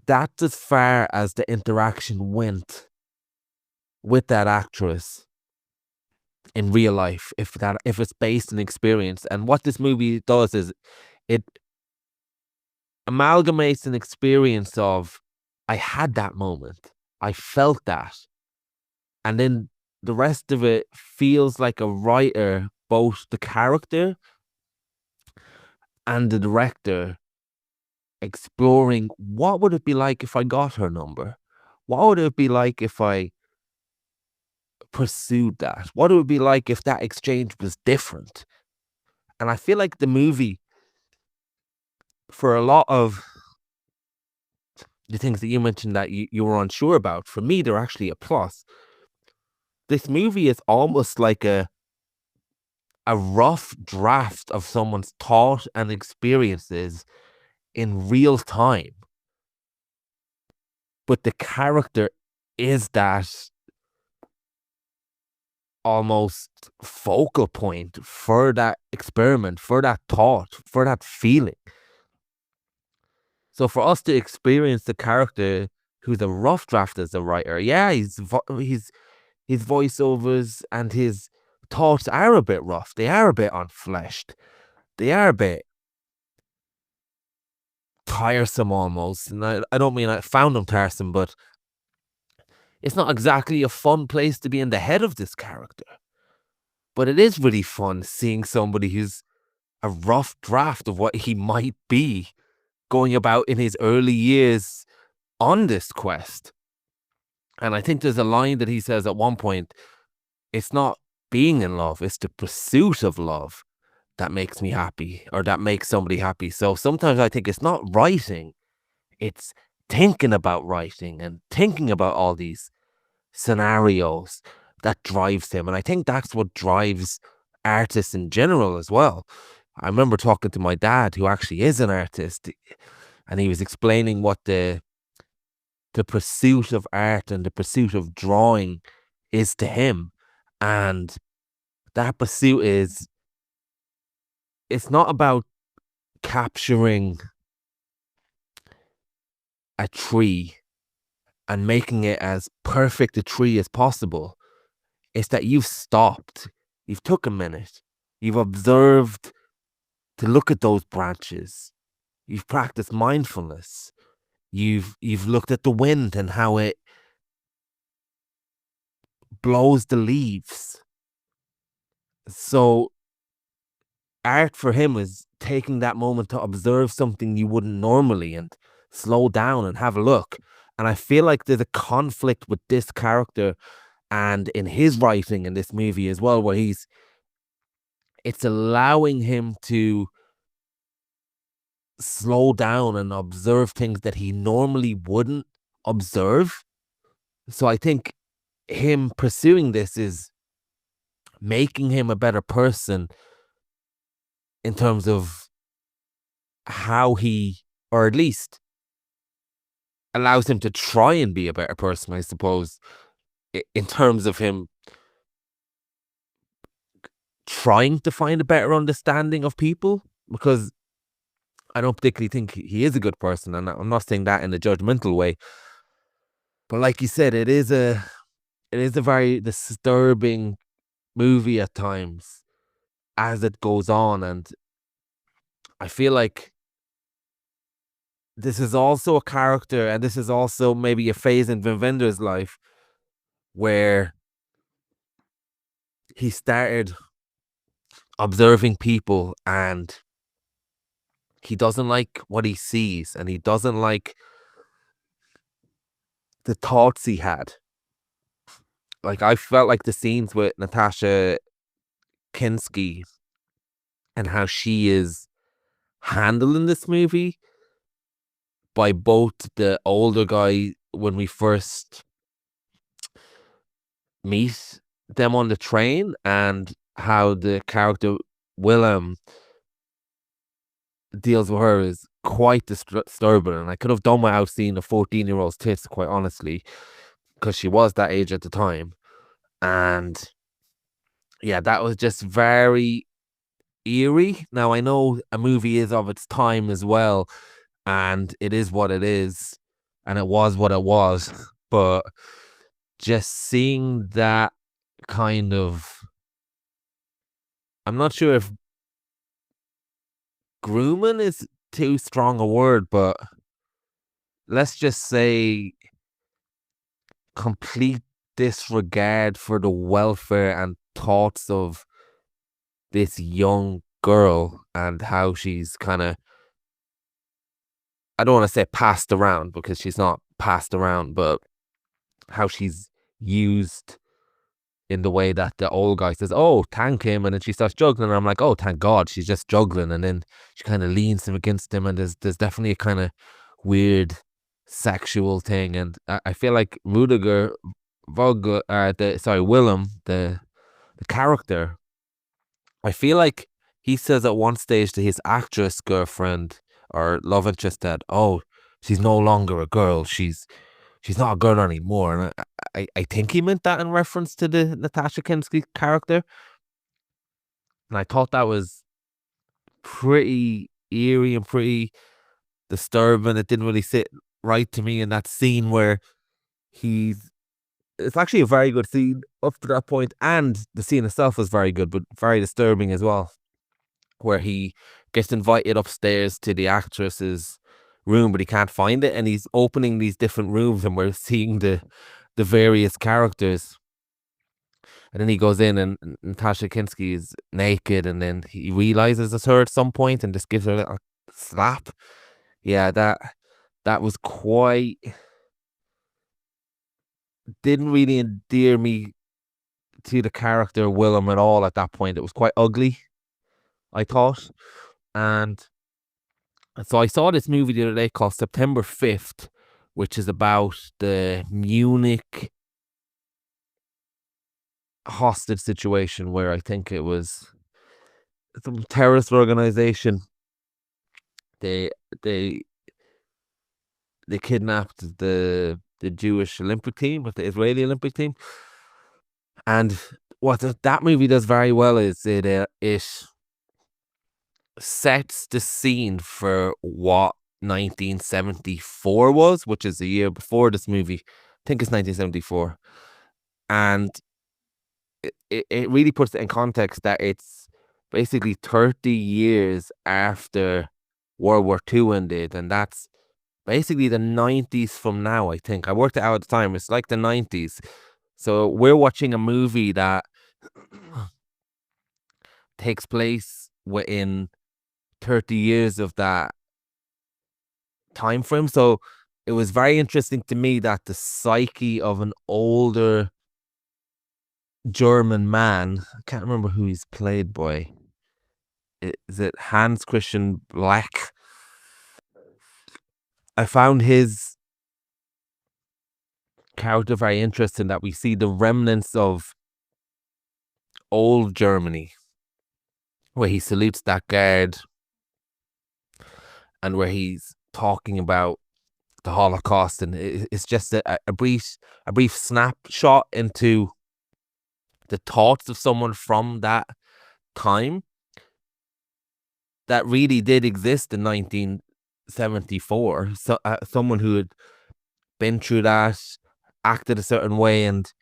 that's as far as the interaction went with that actress in real life, if it's based on experience. And what this movie does is it amalgamates an experience of, I had that moment, I felt that, and then the rest of it feels like a writer, both the character and the director, exploring what would it be like if I got her number? What would it be like if I pursued that? What it would be like if that exchange was different? And I feel like the movie, for a lot of the things that you mentioned that you were unsure about, for me, they're actually a plus. This movie is almost like a rough draft of someone's thought and experiences in real time. But the character is that almost focal point for that experiment, for that thought, for that feeling. So for us to experience the character who's a rough draft as a writer, yeah, his voiceovers and his thoughts are a bit rough. They are a bit unfleshed. They are a bit tiresome almost. And I don't mean I found them tiresome, but it's not exactly a fun place to be in the head of this character. But it is really fun seeing somebody who's a rough draft of what he might be going about in his early years on this quest. And I think there's a line that he says at one point, it's not being in love, it's the pursuit of love that makes me happy, or that makes somebody happy. So sometimes I think it's not writing, it's thinking about writing and thinking about all these scenarios that drives him. And I think that's what drives artists in general as well. I remember talking to my dad, who actually is an artist, and he was explaining what the pursuit of art and the pursuit of drawing is to him. And that pursuit is, it's not about capturing a tree and making it as perfect a tree as possible. It's that you've stopped, you've took a minute, you've observed to look at those branches, you've practiced mindfulness, you've looked at the wind and how it blows the leaves. So art for him is taking that moment to observe something you wouldn't normally and slow down and have a look. And I feel like there's a conflict with this character and in his writing in this movie as well, where it's allowing him to slow down and observe things that he normally wouldn't observe. So I think him pursuing this is making him a better person in terms of how he, or at least allows him to try and be a better person, I suppose, in terms of him trying to find a better understanding of people, because I don't particularly think he is a good person, and I'm not saying that in a judgmental way. But like you said, it is a very disturbing movie at times as it goes on, and I feel like this is also a character, and this is also maybe a phase in Wenders' life where he started observing people and he doesn't like what he sees and he doesn't like the thoughts he had. Like, I felt like the scenes with Natasha Kinski and how she is handling this movie by both the older guy when we first meet them on the train and how the character Willem deals with her is quite disturbing. And I could have done without seeing a 14-year-old's tits, quite honestly, because she was that age at the time. And yeah, that was just very eerie. Now, I know a movie is of its time as well, and it is what it is, and it was what it was. But just seeing that kind of, I'm not sure if grooming is too strong a word, but let's just say complete disregard for the welfare and thoughts of this young girl and how she's kind of, I don't want to say passed around because she's not passed around, but how she's used in the way that the old guy says, "Oh, thank him," and then she starts juggling, and I'm like, "Oh, thank God, she's just juggling," and then she kind of leans him against him, and there's definitely a kind of weird sexual thing, and I feel like Rudiger, Willem, the character, I feel like he says at one stage to his actress girlfriend or love interest that, "Oh, she's no longer a girl. She's not a girl anymore." And I think he meant that in reference to the Natasha Kinski character. And I thought that was pretty eerie and pretty disturbing. It didn't really sit right to me in that scene where it's actually a very good scene up to that point, and the scene itself was very good, but very disturbing as well, where he gets invited upstairs to the actress's room, but he can't find it, and he's opening these different rooms, and we're seeing the various characters. And then he goes in, and Natasha Kinski is naked, and then he realizes it's her at some point, and just gives her a little slap. Yeah, that was quite, didn't really endear me to the character Willem at all at that point. It was quite ugly, I thought. And so I saw this movie the other day called September 5th, which is about the Munich hostage situation where I think it was some terrorist organization. They they they kidnapped the Jewish Olympic team with the Israeli Olympic team. And what that movie does very well is it sets the scene for what 1974 was, which is a year before this movie. I think it's 1974. And it really puts it in context that it's basically 30 years after World War II ended, and that's basically the 90s from now, I think. I worked it out at the time. It's like the 90s. So we're watching a movie that takes place within 30 years of that time frame. So it was very interesting to me that the psyche of an older German man, I can't remember who he's played by. Is it Hans Christian Black? I found his character very interesting, that we see the remnants of old Germany, where he salutes that guard and where he's talking about the Holocaust, and it's just a brief snapshot into the thoughts of someone from that time that really did exist in 1974. So someone who had been through that, acted a certain way, and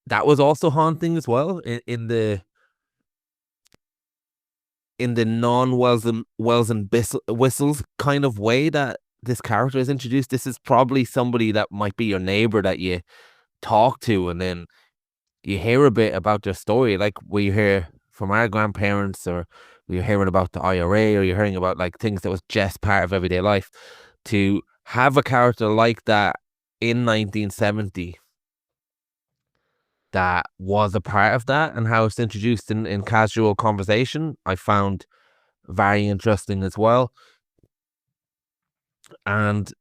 that was also haunting as well in the non-Wells and Whistles kind of way that this character is introduced. This is probably somebody that might be your neighbor that you talk to, and then you hear a bit about their story, like we hear from our grandparents, or we're hearing about the IRA, or you're hearing about like things that was just part of everyday life. To have a character like that in 1970 that was a part of that, and how it's introduced in casual conversation, I found very interesting as well. And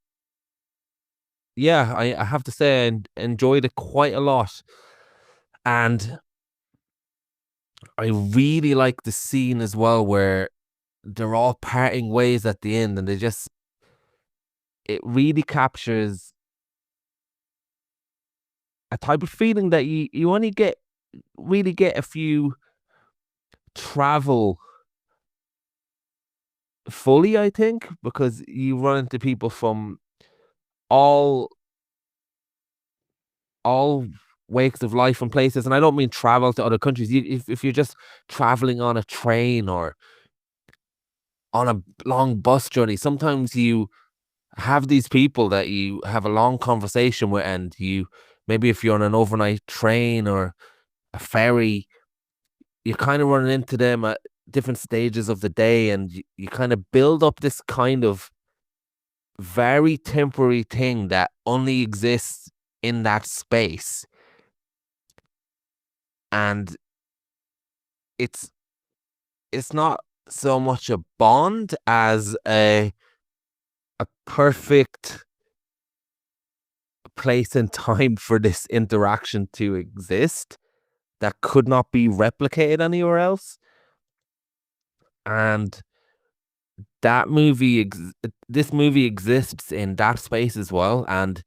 yeah, I have to say I enjoyed it quite a lot. And I really like the scene as well where they're all parting ways at the end, and it really captures a type of feeling that you only really get if you travel fully, I think, because you run into people from all wakes of life and places. And I don't mean travel to other countries. If you're just traveling on a train or on a long bus journey, sometimes you have these people that you have a long conversation with, and maybe if you're on an overnight train or a ferry, you're kind of running into them at different stages of the day, and you kind of build up this kind of very temporary thing that only exists in that space. And it's not so much a bond as a perfect place and time for this interaction to exist that could not be replicated anywhere else. And that this movie exists in that space as well. And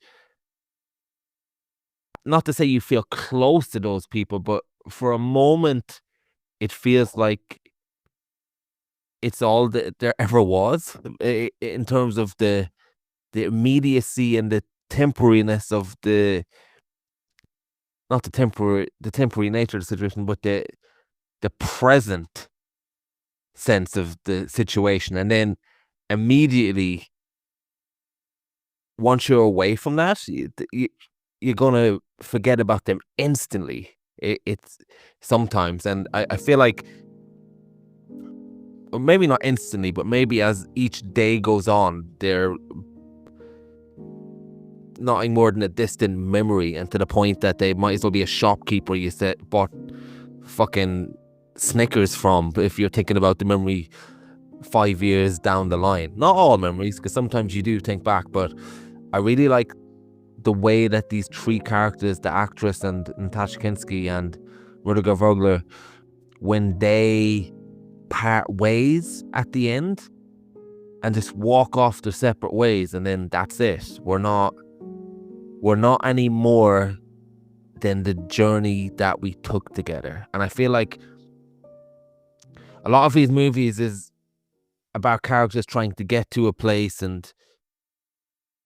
not to say you feel close to those people, but for a moment it feels like it's all that there ever was, in terms of the immediacy and the temporariness of not the temporary nature of the situation, but the present sense of the situation. And then immediately, once you're away from that, you're gonna forget about them instantly. It's sometimes, and I feel like, or maybe not instantly, but maybe as each day goes on, they're nothing more than a distant memory, and to the point that they might as well be a shopkeeper you bought fucking Snickers from, if you're thinking about the memory 5 years down the line. Not all memories, because sometimes you do think back, but I really like the way that these three characters, the actress and Natasha Kinski and Rudiger Vogler, when they part ways at the end and just walk off their separate ways, and then that's it. We're not any more than the journey that we took together. And I feel like a lot of these movies is about characters trying to get to a place and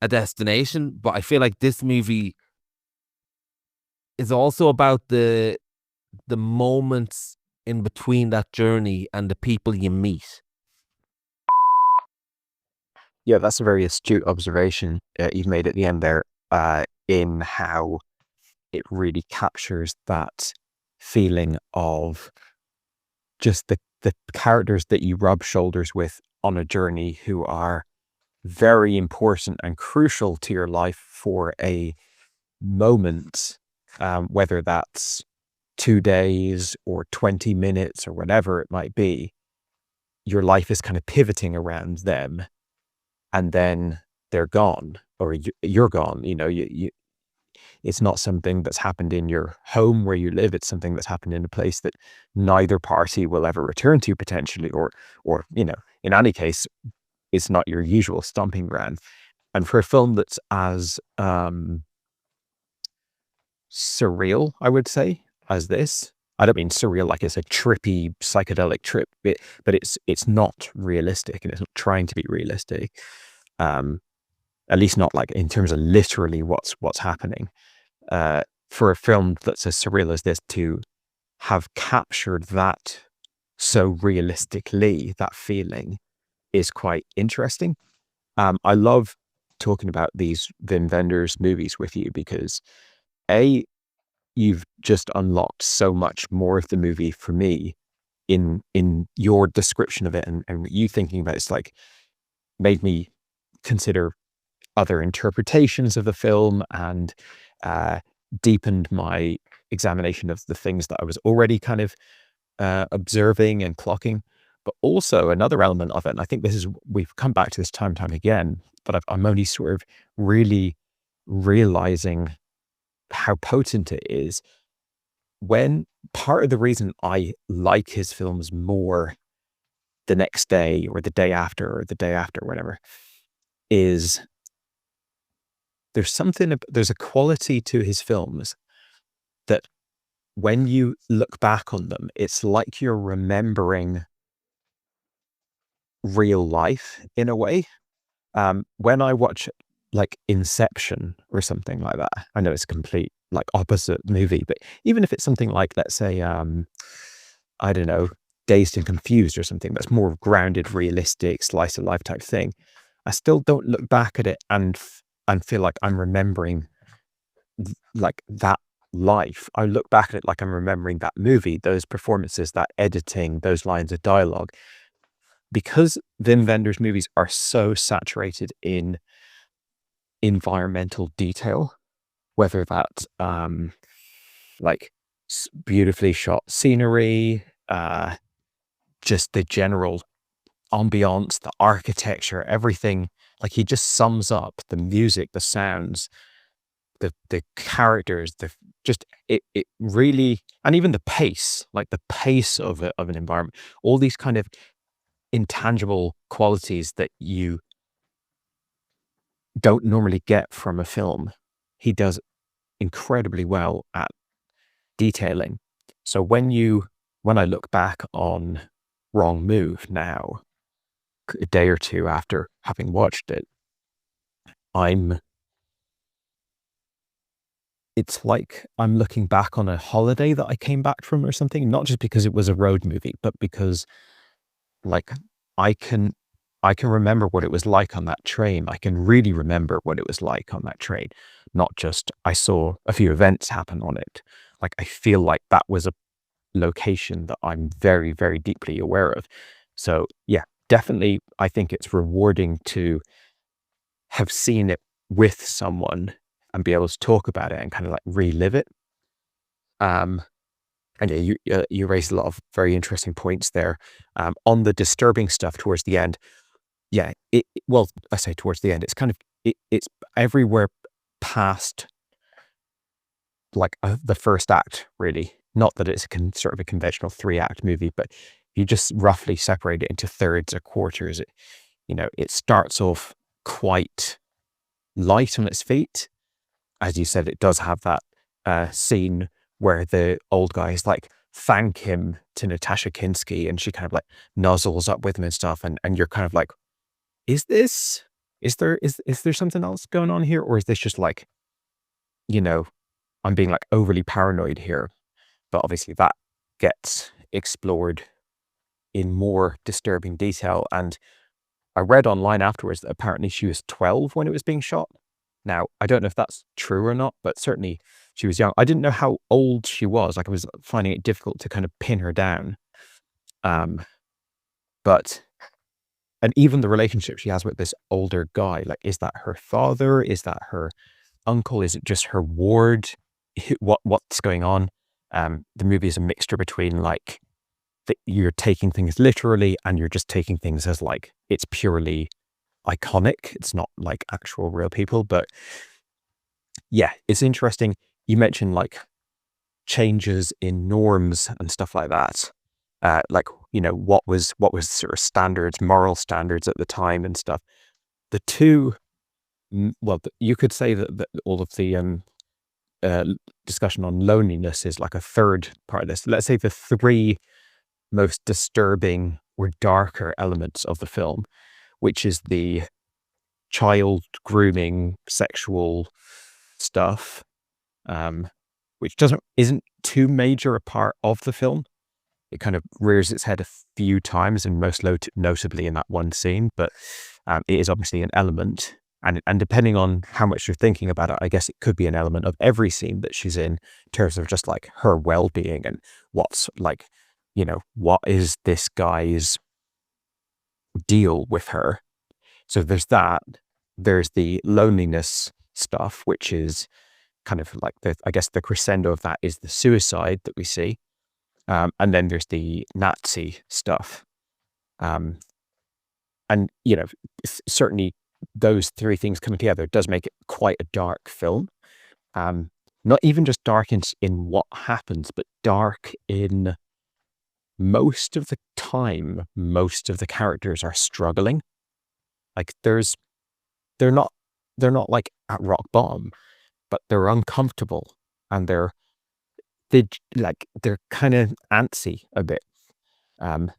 a destination, but I feel like this movie is also about the moments in between that journey and the people you meet. Yeah, that's a very astute observation you've made at the end there, in how it really captures that feeling of just the characters that you rub shoulders with on a journey who are very important and crucial to your life for a moment, whether that's 2 days or 20 minutes or whatever it might be. Your life is kind of pivoting around them, and then they're gone, or you're gone. You know, it's not something that's happened in your home where you live. It's something that's happened in a place that neither party will ever return to potentially, or, you know, in any case, it's not your usual stomping ground. And for a film that's as surreal, I would say, as this, I don't mean surreal like it's a trippy psychedelic trip, but it's not realistic, and it's not trying to be realistic. At least not like in terms of literally what's happening. For a film that's as surreal as this to have captured that so realistically, that feeling is quite interesting. I love talking about these Wim Wenders movies with you because you've just unlocked so much more of the movie for me in your description of it, and you thinking about it's like made me consider other interpretations of the film, and deepened my examination of the things that I was already kind of observing and clocking. But also another element of it, and I think we've come back to this time and time again, but I'm only sort of really realizing how potent it is, when part of the reason I like his films more the next day or the day after or the day after, whatever, is there's a quality to his films that when you look back on them, it's like you're remembering real life in a way. When I watch like Inception or something like that, I know it's a complete like opposite movie, but even if it's something like, let's say, I don't know, Dazed and Confused or something that's more grounded, realistic, slice of life type thing, I still don't look back at it and feel like I'm remembering like that life. I look back at it like I'm remembering that movie, those performances, that editing, those lines of dialogue. Because Wim Wenders movies are so saturated in environmental detail, whether that's like beautifully shot scenery, just the general ambiance, the architecture, everything. Like he just sums up the music, the sounds, the characters, it really, and even the pace, like the pace of an environment, all these kind of intangible qualities that you don't normally get from a film. He does incredibly well at detailing. So when I look back on Wrong Move now, a day or two after having watched it, it's like I'm looking back on a holiday that I came back from or something, not just because it was a road movie, but because like I can remember what it was like on that train. I can really remember what it was like on that train, not just I saw a few events happen on it. Like I feel like that was a location that I'm very, very deeply aware of. So yeah, definitely I think it's rewarding to have seen it with someone and be able to talk about it and kind of like relive it. And yeah, you raised a lot of very interesting points there. On the disturbing stuff towards the end, yeah, well, I say towards the end, it's kind of, it's everywhere past like the first act, really. Not that it's sort of a conventional 3-act movie, but you just roughly separate it into thirds or quarters. It starts off quite light on its feet. As you said, it does have that scene where the old guy is like, thank him to Natasha Kinski, and she kind of like nuzzles up with him and stuff, and you're kind of like, is there something else going on here, or is this just like, I'm being like overly paranoid here? But obviously that gets explored in more disturbing detail. And I read online afterwards that apparently she was 12 when it was being shot. Now, I don't know if that's true or not, but certainly she was young. I didn't know how old she was. Like, I was finding it difficult to kind of pin her down. And even the relationship she has with this older guy, like, is that her father? Is that her uncle? Is it just her ward? What's going on? The movie is a mixture between like you're taking things literally and you're just taking things as like it's purely iconic. It's not like actual real people. But yeah, it's interesting. You mentioned like changes in norms and stuff like that. Like, what was sort of standards, moral standards at the time and stuff. The two, well, you could say that all of the discussion on loneliness is like a third part of this. Let's say the three most disturbing or darker elements of the film, which is the child grooming, sexual stuff, which isn't too major a part of the film. It kind of rears its head a few times, and most notably in that one scene, but it is obviously an element. And depending on how much you're thinking about it, I guess it could be an element of every scene that she's in terms of just like her well-being and what's like, what is this guy's deal with her? So there's that. There's the loneliness stuff, which is kind of like I guess the crescendo of that is the suicide that we see. And then there's the Nazi stuff. And, certainly those three things coming together does make it quite a dark film. Not even just dark in what happens, but dark in most of the time, most of the characters are struggling. Like they're not like at rock bottom, but they're uncomfortable and they're kind of antsy a bit. And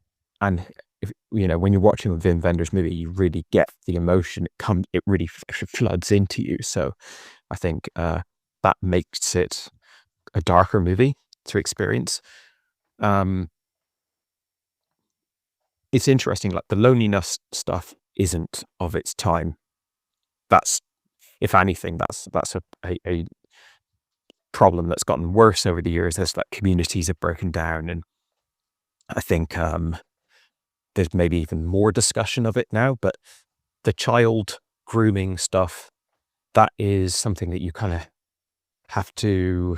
if, when you're watching a Wim Wenders movie, you really get the emotion. It really floods into you. So I think that makes it a darker movie to experience. It's interesting, like the loneliness stuff isn't of its time. That's, if anything, that's a problem that's gotten worse over the years as like communities have broken down, and I think there's maybe even more discussion of it now. But the child grooming stuff, that is something that you kind of have to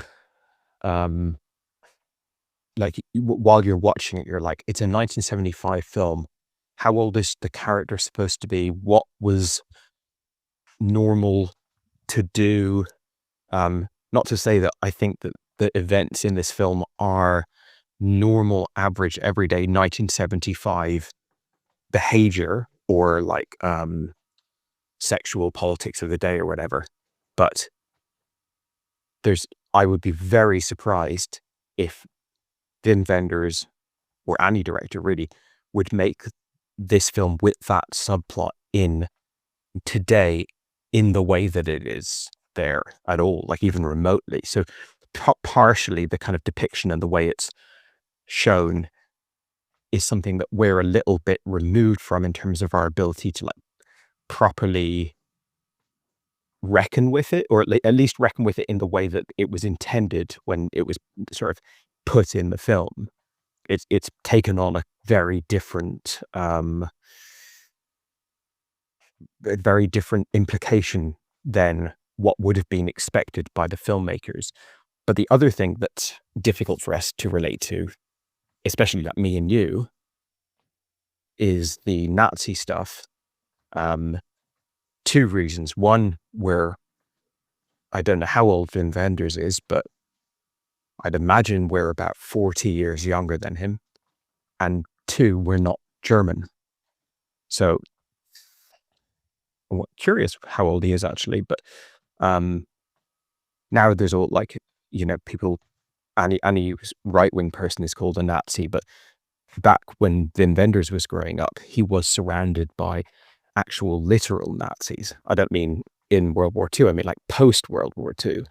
like while you're watching it, you're like, it's a 1975 film. How old is the character supposed to be? What was normal to do? Not to say that I think that the events in this film are normal, average, everyday 1975 behavior or like sexual politics of the day or whatever. But I would be very surprised if Wim Wenders or any director really would make this film with that subplot in today in the way that it is there at all, like even remotely. So partially the kind of depiction and the way it's shown is something that we're a little bit removed from in terms of our ability to like properly reckon with it, or at least reckon with it in the way that it was intended when it was sort of put in the film. It's taken on a very different implication than what would have been expected by the filmmakers. But the other thing that's difficult for us to relate to, especially like me and you, is the Nazi stuff. Two reasons. One, we're I don't know how old Wim Wenders is, but I'd imagine we're about 40 years younger than him. And 2, we're not German. So I'm curious how old he is actually, but now there's all like, people, any right-wing person is called a Nazi, but back when Wim Wenders was growing up, he was surrounded by actual literal Nazis. I don't mean in World War II, I mean like post-World War II.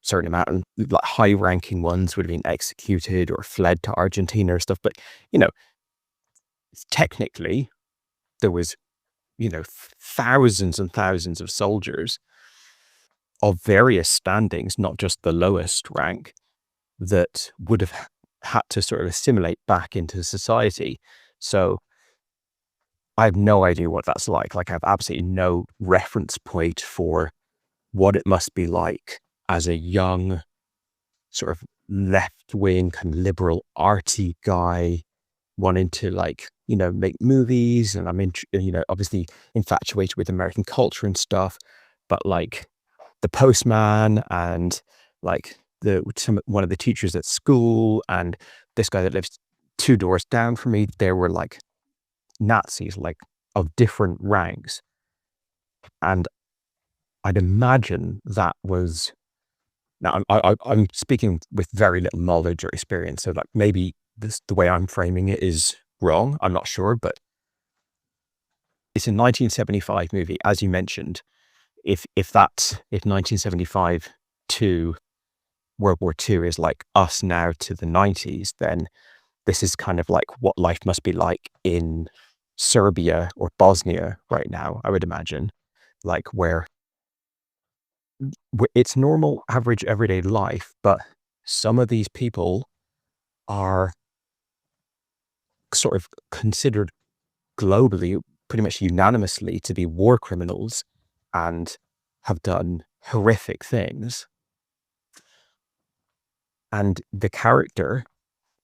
Certain amount of like high-ranking ones would have been executed or fled to Argentina or stuff, but technically there was thousands and thousands of soldiers of various standings, not just the lowest rank, that would have had to sort of assimilate back into society. So I have no idea what that's like. Like I have absolutely no reference point for what it must be like as a young sort of left-wing kind of liberal arty guy wanting to make movies, and I'm obviously infatuated with American culture and stuff, but like The Postman and like one of the teachers at school and this guy that lives 2 doors down from me, there were like Nazis like of different ranks, and I'd imagine that was. Now, I'm speaking with very little knowledge or experience, so like maybe the way I'm framing it is wrong. I'm not sure, but it's a 1975 movie, as you mentioned. If 1975 to World War II is like us now to the 90s, then this is kind of like what life must be like in Serbia or Bosnia right now, I would imagine, like where it's normal, average, everyday life, but some of these people are sort of considered globally, pretty much unanimously, to be war criminals and have done horrific things. And the character,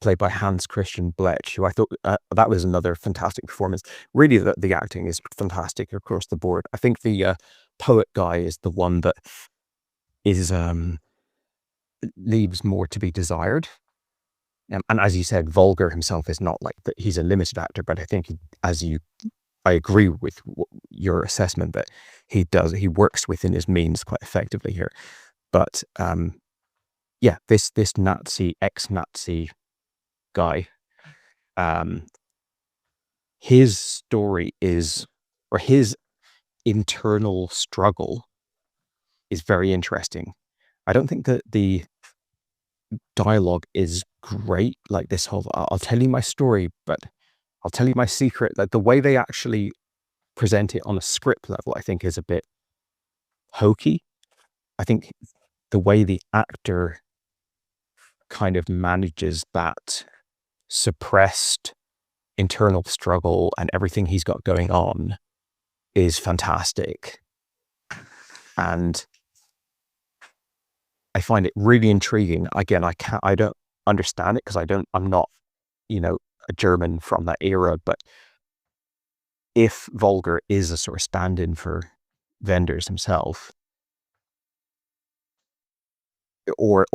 played by Hans Christian Blech, who I thought that was another fantastic performance. Really, the acting is fantastic across the board. I think the poet guy is the one that is leaves more to be desired. And as you said, Volger himself is not like that. He's a limited actor, but I think I agree with your assessment that he works within his means quite effectively here. But this ex-Nazi guy, his story or his internal struggle is very interesting. I don't think that the dialogue is great. Like this whole, I'll tell you my story, but I'll tell you my secret. Like the way they actually present it on a script level, I think is a bit hokey. I think the way the actor kind of manages that suppressed internal struggle and everything he's got going on is fantastic. And I find it really intriguing. Again, I don't understand it because I'm not, a German from that era, but if Volger is a sort of stand-in for Wenders himself, or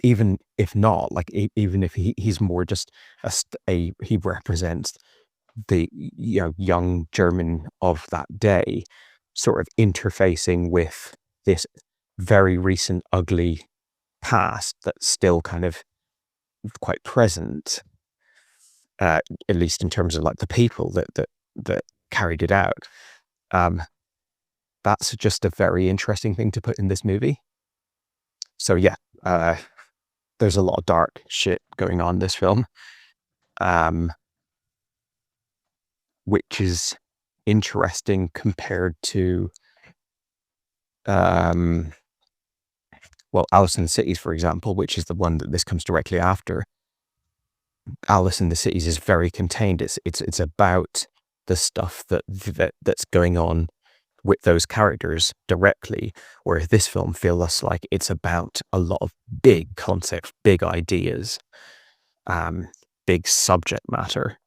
even if not, like even if he's more just he represents the young German of that day, sort of interfacing with this very recent ugly past that's still kind of quite present, at least in terms of like the people that carried it out. That's just a very interesting thing to put in this movie. So yeah, there's a lot of dark shit going on in this film, which is interesting compared to, Alice in the Cities, for example, which is the one that this comes directly after. Alice in the Cities is very contained. It's about the stuff that's going on with those characters directly, whereas this film feels like it's about a lot of big concepts, big ideas, big subject matter.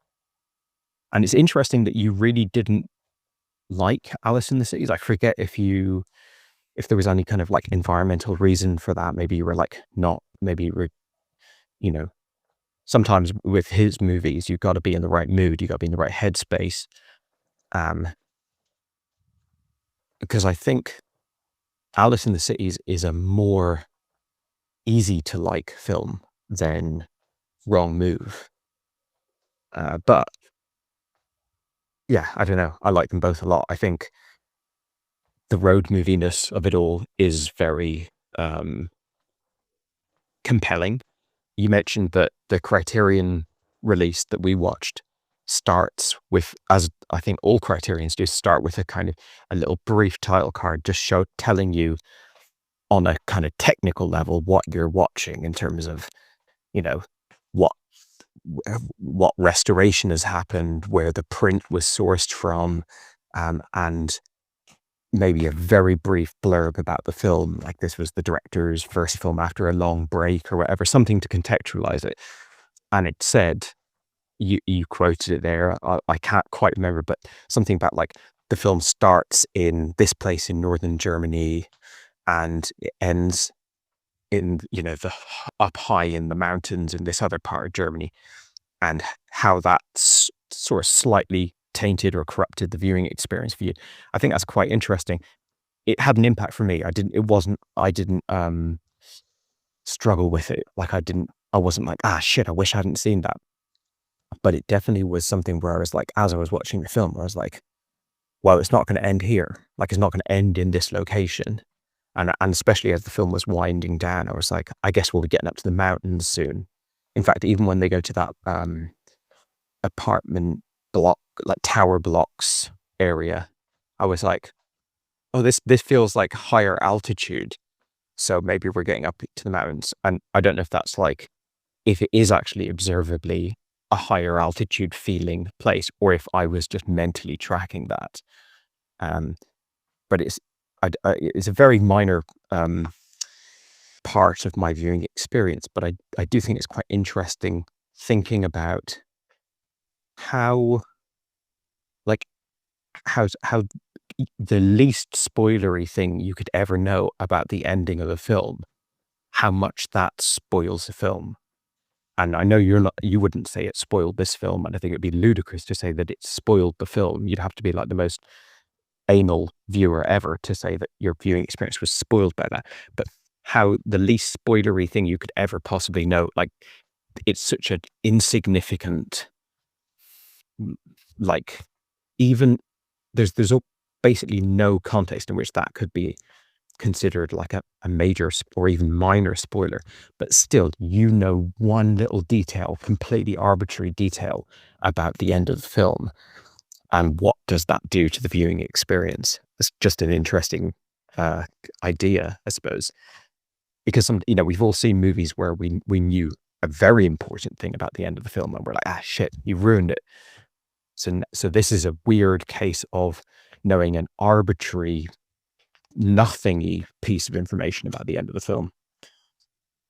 And it's interesting that you really didn't like Alice in the Cities. I forget if there was any kind of like environmental reason for that. Maybe you were like not, maybe you were, you know, sometimes with his movies, you've got to be in the right mood. You got to be in the right headspace. Because I think Alice in the Cities is a more easy to like film than Wrong Move. But yeah, I don't know. I like them both a lot. I think the road moviness of it all is very compelling. You mentioned that the Criterion release that we watched starts with, as I think all Criterions do, start with a kind of a little brief title card, just telling you on a kind of technical level what you're watching in terms of, you know, what restoration has happened, where the print was sourced from, and maybe a very brief blurb about the film, like this was the director's first film after a long break or whatever, something to contextualize it. And it said, you quoted it there, I can't quite remember, but something about like the film starts in this place in northern Germany and it ends in, you know, the up high in the mountains in this other part of Germany, and how that's sort of slightly tainted or corrupted the viewing experience for you. I think that's quite interesting. It had an impact for me. I didn't struggle with it. Like I wasn't like, shit, I wish I hadn't seen that. But it definitely was something where I was like, as I was watching the film, I was like, well, it's not going to end here. Like, it's not going to end in this location. And especially as the film was winding down, I was like, I guess we'll be getting up to the mountains soon. In fact, even when they go to that apartment block, like tower blocks area, I was like, oh, this feels like higher altitude. So maybe we're getting up to the mountains. And I don't know if that's like, if it is actually observably a higher altitude feeling place, or if I was just mentally tracking that. But it's a very minor part of my viewing experience, but I do think it's quite interesting thinking about how the least spoilery thing you could ever know about the ending of a film, how much that spoils the film. And I know you wouldn't say it spoiled this film, and I think it'd be ludicrous to say that it spoiled the film. You'd have to be like the most anal viewer ever to say that your viewing experience was spoiled by that. But how the least spoilery thing you could ever possibly know, like it's such an insignificant, like even there's basically no context in which that could be considered like a major or even minor spoiler, but still, you know, one little detail, completely arbitrary detail about the end of the film. And what does that do to the viewing experience? It's just an interesting idea, I suppose. Because we've all seen movies where we knew a very important thing about the end of the film, and we're like, shit, you ruined it. So this is a weird case of knowing an arbitrary, nothingy piece of information about the end of the film.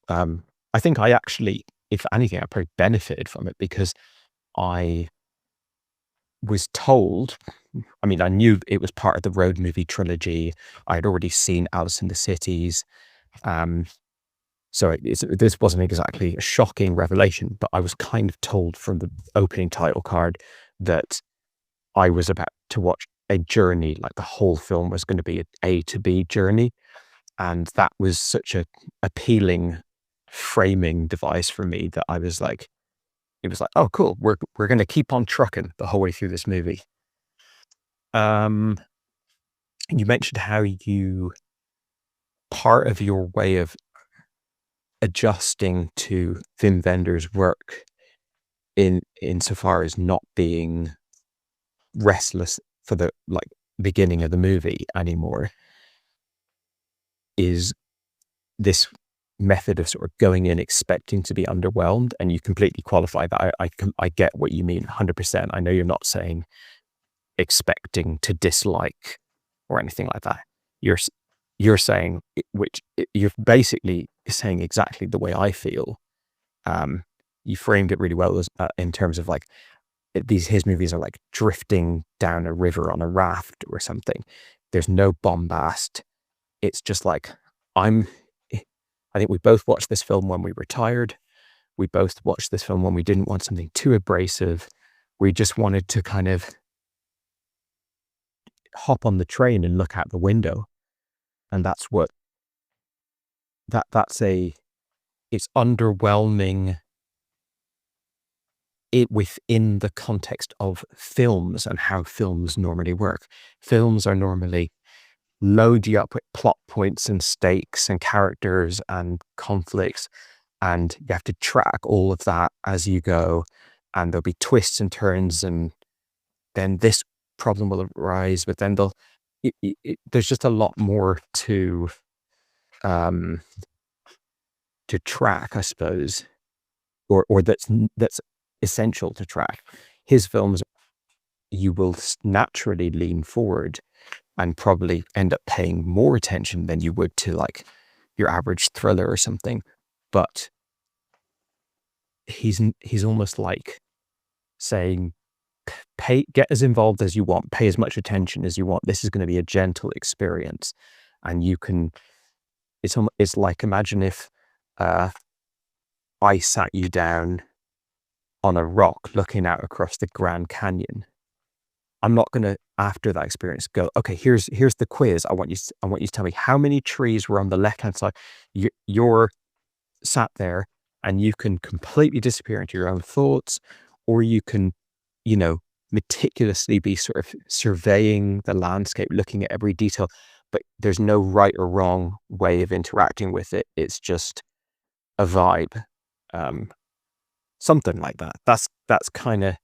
I think I actually, if anything, I probably benefited from it because I was told, I mean, I knew it was part of the road movie trilogy. I had already seen Alice in the Cities. So this wasn't exactly a shocking revelation, but I was kind of told from the opening title card that I was about to watch a journey, like the whole film was going to be an A to B journey. And that was such a appealing framing device for me that I was like, it was like, oh, cool. We're going to keep on trucking the whole way through this movie. You mentioned how part of your way of adjusting to Wim Wenders' work insofar as not being restless for the beginning of the movie anymore is this method of sort of going in expecting to be underwhelmed, and you completely qualify that. I get what you mean 100%. I know you're not saying expecting to dislike or anything like that. You're saying, you're basically saying exactly the way I feel. You framed it really well in terms of like, his movies are like drifting down a river on a raft or something. There's no bombast. It's just like, I think we both watched this film when we were tired. We both watched this film when we didn't want something too abrasive. We just wanted to kind of hop on the train and look out the window. And that's it's underwhelming within the context of films and how films normally work. Films are normally load you up with plot points and stakes and characters and conflicts, and you have to track all of that as you go, and there'll be twists and turns, and then this problem will arise, but then there's just a lot more to track, I suppose, or that's essential to track. His films, you will naturally lean forward and probably end up paying more attention than you would to like your average thriller or something. But he's almost like saying, get as involved as you want, pay as much attention as you want. This is going to be a gentle experience, and you can. It's like, imagine if I sat you down on a rock looking out across the Grand Canyon. I'm not going to, after that experience, go, okay, here's the quiz. I want you to tell me how many trees were on the left-hand side. You're sat there and you can completely disappear into your own thoughts, or you can, meticulously be sort of surveying the landscape, looking at every detail, but there's no right or wrong way of interacting with it. It's just a vibe. Something like that. That's kind of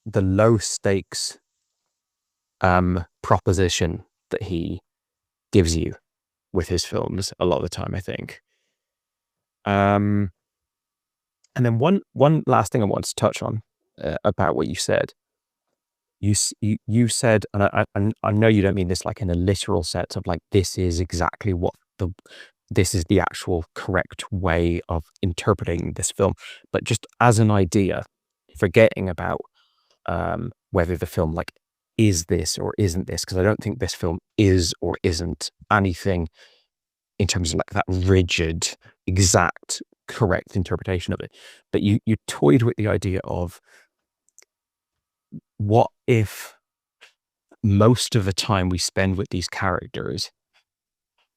the low stakes proposition that he gives you with his films a lot of the time, I think. And then one last thing I want to touch on about what you said. You said, and I know you don't mean this like in a literal sense of like, this is exactly what this is the actual correct way of interpreting this film, but just as an idea, forgetting about whether the film like is this or isn't this, because I don't think this film is or isn't anything in terms of like that rigid, exact, correct interpretation of it. But you toyed with the idea of, what if most of the time we spend with these characters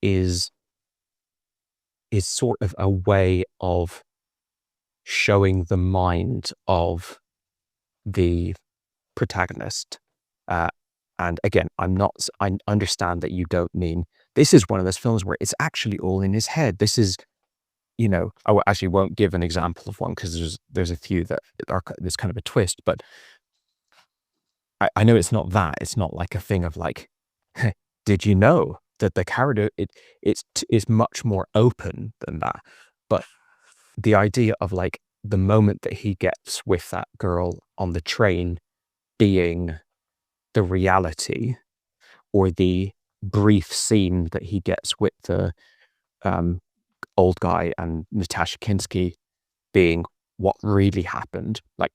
is sort of a way of showing the mind of the protagonist. And again, I understand that you don't mean, this is one of those films where it's actually all in his head. This is, I actually won't give an example of one because there's a few that there's kind of a twist, but I know it's not that. It's not like a thing of like, did you know that the character, it's much more open than that. But the idea of like the moment that he gets with that girl on the train being the reality, or the brief scene that he gets with the old guy and Natasha Kinski being what really happened, like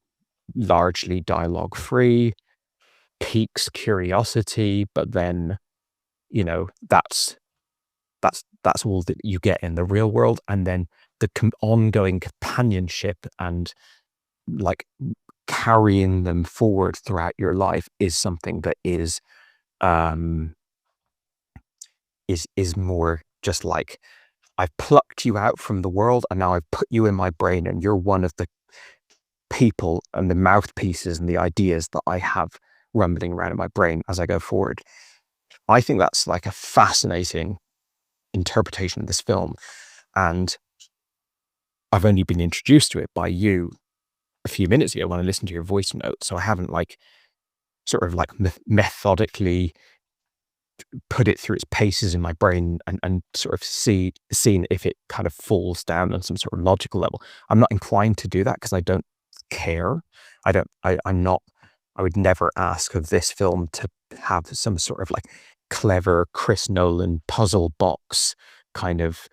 largely dialogue free, piques curiosity, but then that's all that you get in the real world. And then the ongoing companionship and like carrying them forward throughout your life is something that is more just like, I've plucked you out from the world and now I've put you in my brain, and you're one of the people and the mouthpieces and the ideas that I have rumbling around in my brain as I go forward. I think that's like a fascinating interpretation of this film, and I've only been introduced to it by you a few minutes ago when I listened to your voice note, so I haven't like sort of like methodically put it through its paces in my brain and sort of seen if it kind of falls down on some sort of logical level. I'm not inclined to do that because I don't care. I would never ask of this film to have some sort of like clever Chris Nolan puzzle box kind of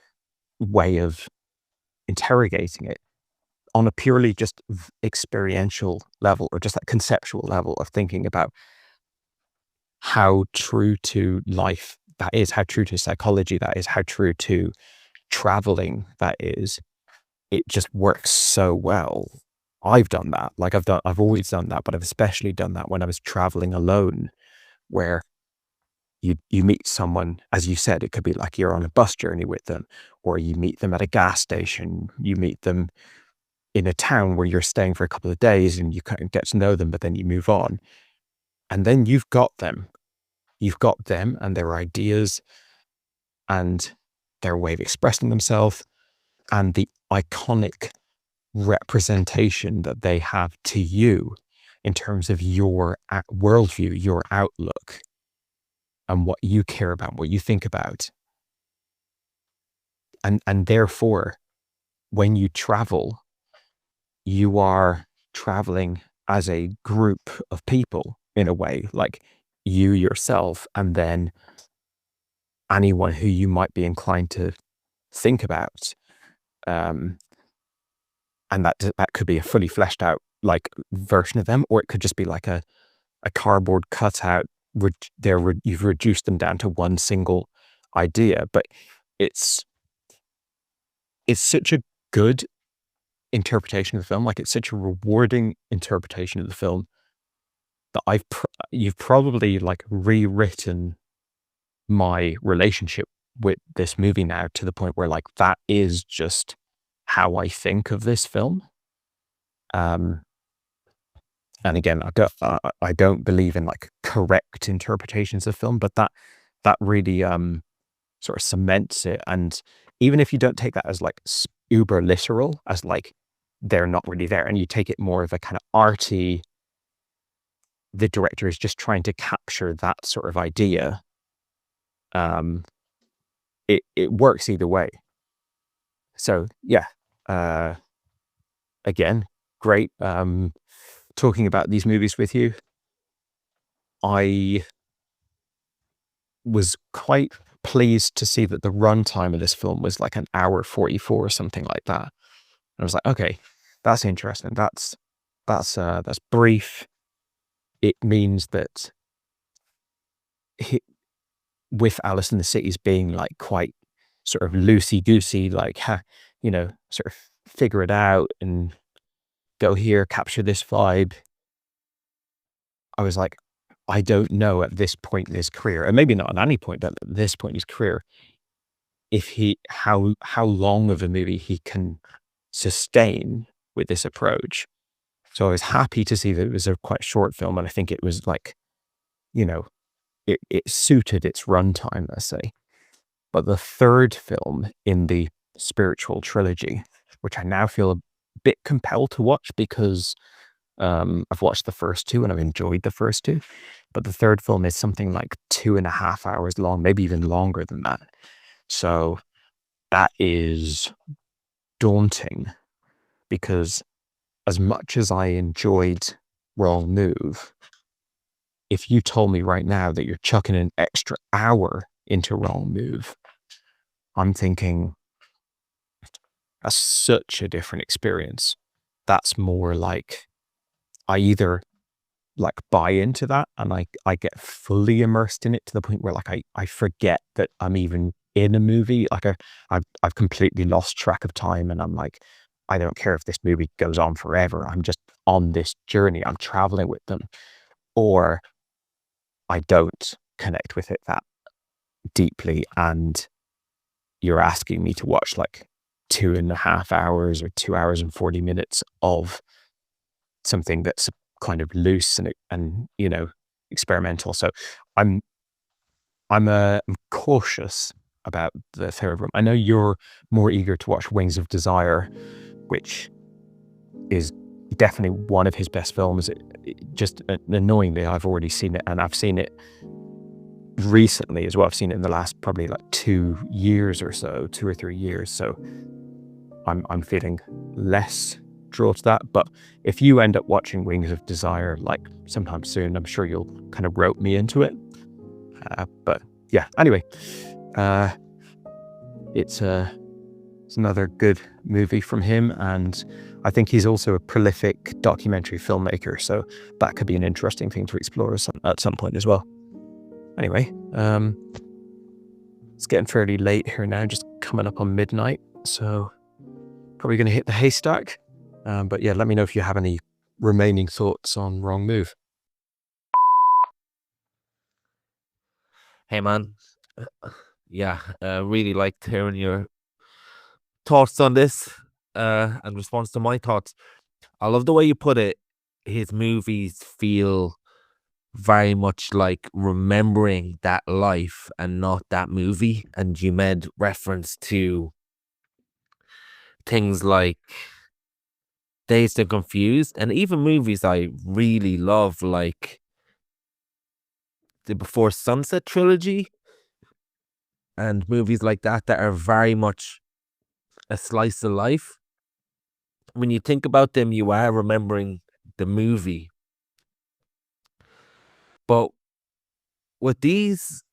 way of interrogating it. on a purely just experiential level, or just that conceptual level of thinking about how true to life that is, how true to psychology that is, how true to traveling that is, it just works so well. I've done that. Like I've always done that, but I've especially done that when I was traveling alone, where you meet someone, as you said, it could be like you're on a bus journey with them, or you meet them at a gas station, you meet them in a town where you're staying for a couple of days and you kind of get to know them, but then you move on. And then you've got them and their ideas and their way of expressing themselves and the iconic representation that they have to you in terms of your worldview, your outlook, and what you care about, what you think about. And therefore, when you travel, you are traveling as a group of people in a way, like you yourself, and then anyone who you might be inclined to think about. And that could be a fully fleshed out like version of them, or it could just be like a cardboard cutout. You've reduced them down to one single idea, but it's such a good interpretation of the film. Like it's such a rewarding interpretation of the film that you've probably like rewritten my relationship with this movie now to the point where like that is just how I think of this film. And again, I don't believe in like correct interpretations of film, but that really sort of cements it. And even if you don't take that as like uber literal, as like they're not really there, and you take it more of a kind of arty, the director is just trying to capture that sort of idea. It works either way. So yeah, again, great talking about these movies with you. I was quite pleased to see that the runtime of this film was like an hour 44 or something like that. And I was like, okay, that's interesting. That's brief. It means that with Alice in the Cities being like quite sort of loosey-goosey, like, sort of figure it out and go here, capture this vibe. I was like, I don't know at this point in his career, and maybe not at any point, but at this point in his career, if how long of a movie he can sustain with this approach. So I was happy to see that it was a quite short film, and I think it was like, it suited its runtime, let's say. But the third film in the spiritual trilogy, which I now feel a bit compelled to watch because I've watched the first two and I've enjoyed the first two, but the third film is something like 2.5 hours long, maybe even longer than that. So that is daunting, because as much as I enjoyed Wrong Move, if you told me right now that you're chucking an extra hour into Wrong Move, I'm thinking that's such a different experience. That's more like I either like buy into that and I get fully immersed in it to the point where like I forget that I'm even in a movie. Like I've completely lost track of time, and I'm like, I don't care if this movie goes on forever. I'm just on this journey. I'm traveling with them. Or I don't connect with it that deeply, and you're asking me to watch like 2.5 hours or 2 hours and 40 minutes of something that's kind of loose and experimental. So I'm cautious about the third one. I know you're more eager to watch Wings of Desire, which is definitely one of his best films. Just annoyingly, I've already seen it, and I've seen it recently as well. I've seen it in the last probably like 2 years or so, 2 or 3 years. So I'm feeling less drawn to that. But if you end up watching Wings of Desire like sometime soon, I'm sure you'll kind of rope me into it. But yeah, anyway, it's It's another good movie from him, and I think he's also a prolific documentary filmmaker, so that could be an interesting thing to explore at some point as well. Anyway, it's getting fairly late here now, just coming up on midnight, so probably going to hit the haystack. But yeah, let me know if you have any remaining thoughts on Wrong Move. Hey man, yeah, really liked hearing your thoughts on this and response to my thoughts. I love the way you put it. His movies feel very much like remembering that life and not that movie. And you made reference to things like Dazed and Confused, and even movies I really love, like the Before Sunset trilogy, and movies like that are very much a slice of life. When you think about them, you are remembering the movie. But with these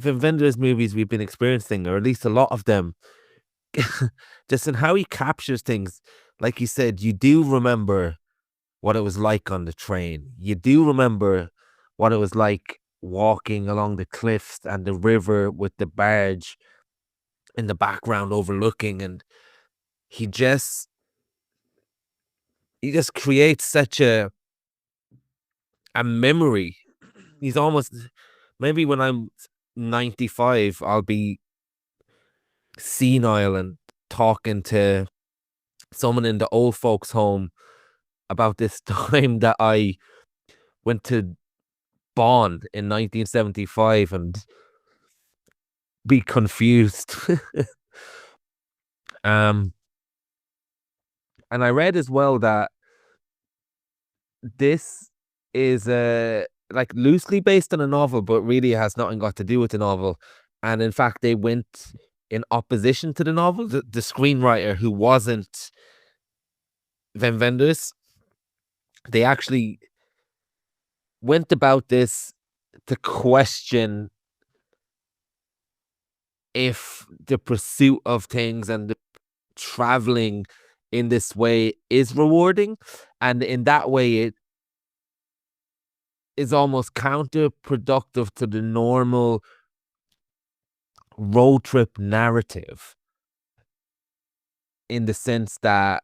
Wenders movies we've been experiencing, or at least a lot of them, just in how he captures things, like you said, you do remember what it was like on the train. You do remember what it was like walking along the cliffs and the river with the barge in the background overlooking, and he just creates such a memory. He's almost, maybe when I'm 95 I'll be senile and talking to someone in the old folks home about this time that I went to Bond in 1975 and be confused. um and I read as well that this is like loosely based on a novel, but really has nothing got to do with the novel. And in fact, they went in opposition to the novel. The screenwriter, who wasn't Wim Wenders, they actually went about this to question if the pursuit of things and the traveling in this way is rewarding, and in that way it is almost counterproductive to the normal road trip narrative, in the sense that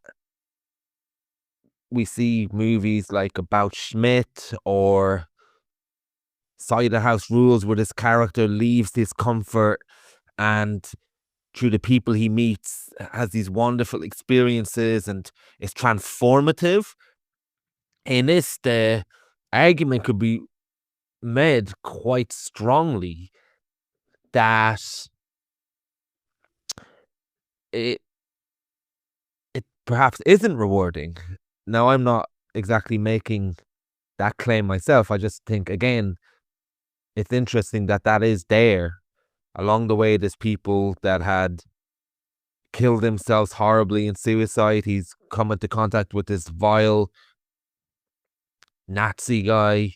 we see movies like About Schmidt or Cider House Rules, where this character leaves his comfort and through the people he meets has these wonderful experiences and is transformative. In this, the argument could be made quite strongly that it it perhaps isn't rewarding. Now, I'm not exactly making that claim myself. I just think, again, it's interesting that that is there. Along the way, there's people that had killed themselves horribly in suicide. He's come into contact with this vile Nazi guy,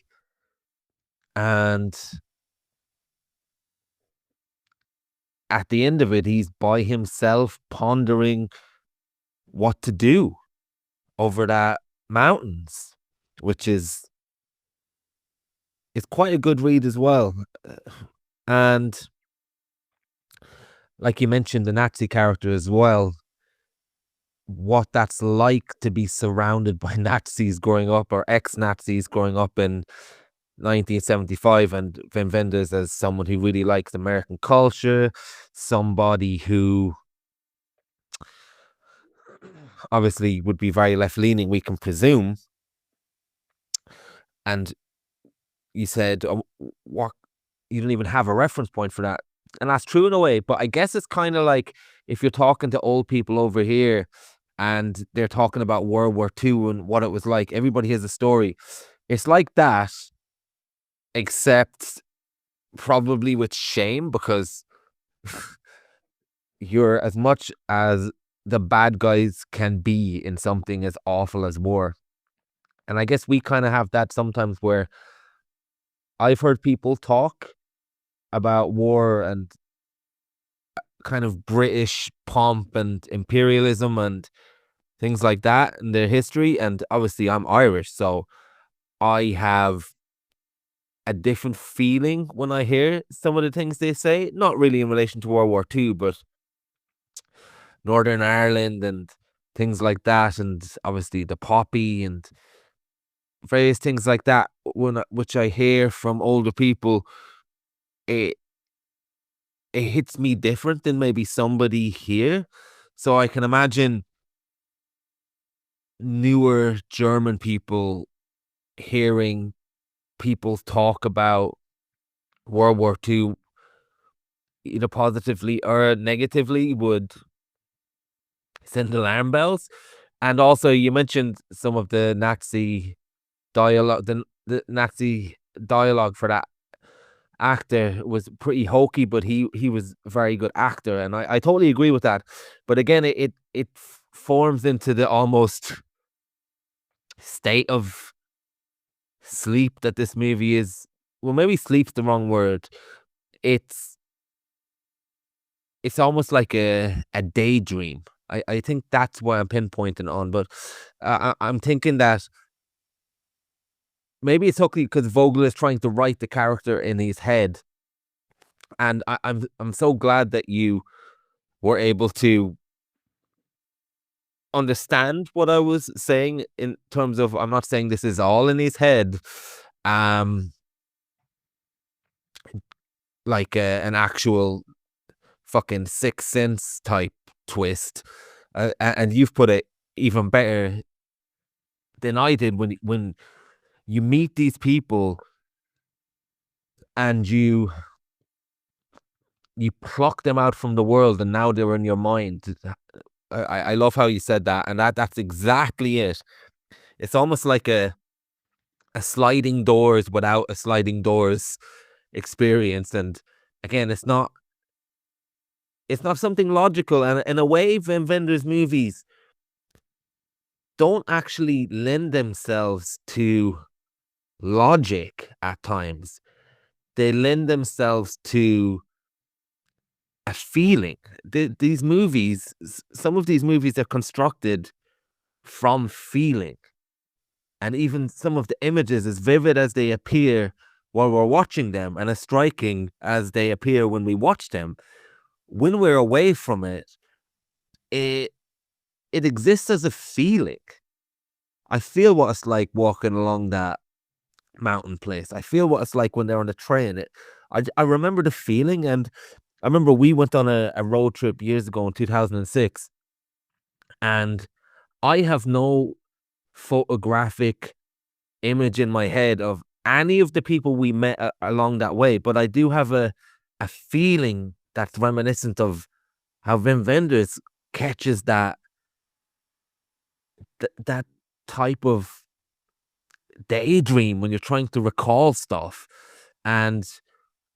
and at the end of it, he's by himself pondering what to do over that mountains, which is it's quite a good read as well. And like you mentioned, the Nazi character as well, what that's like to be surrounded by Nazis growing up, or ex-Nazis growing up in 1975, and Wim Wenders as someone who really likes American culture, somebody who obviously would be very left-leaning, we can presume. And you said, what, you don't even have a reference point for that. And that's true in a way, but I guess it's kind of like if you're talking to old people over here and they're talking about World War II and what it was like. Everybody has a story. It's like that, except probably with shame, because you're as much as the bad guys can be in something as awful as war. And I guess we kind of have that sometimes, where I've heard people talk about war and kind of British pomp and imperialism and things like that in their history. And obviously I'm Irish, so I have a different feeling when I hear some of the things they say, not really in relation to World War II, but Northern Ireland and things like that, and obviously the poppy and various things like that. Which I hear from older people, it hits me different than maybe somebody here. So I can imagine newer German people hearing people talk about World War II either positively or negatively would send alarm bells. And also, you mentioned some of the Nazi dialogue, the Nazi dialogue for that actor was pretty hokey, but he was a very good actor, and I totally agree with that. But again, it forms into the almost state of sleep that this movie is. Well, maybe sleep's the wrong word. It's it's almost like a daydream. I think that's what I'm pinpointing on, but I'm thinking that maybe it's okay because Vogel is trying to write the character in his head, and I'm so glad that you were able to understand what I was saying in terms of I'm not saying this is all in his head, um, like an actual fucking Sixth Sense type twist, and you've put it even better than I did when you meet these people and you pluck them out from the world and now they're in your mind. I love how you said that, and that's exactly it. It's almost like a sliding doors without a sliding doors experience, and again, it's not something logical, and in a way, Wim Wenders movies don't actually lend themselves to logic at times. They lend themselves to a feeling. These movies, some of these movies are constructed from feeling. And even some of the images, as vivid as they appear while we're watching them, and as striking as they appear when we watch them, when we're away from it, it it exists as a feeling. I feel what it's like walking along that mountain place. I feel what it's like when they're on the train. I remember the feeling, and I remember we went on a road trip years ago in 2006, and I have no photographic image in my head of any of the people we met along that way, but I do have a feeling that's reminiscent of how Wim Wenders catches that type of daydream when you're trying to recall stuff. And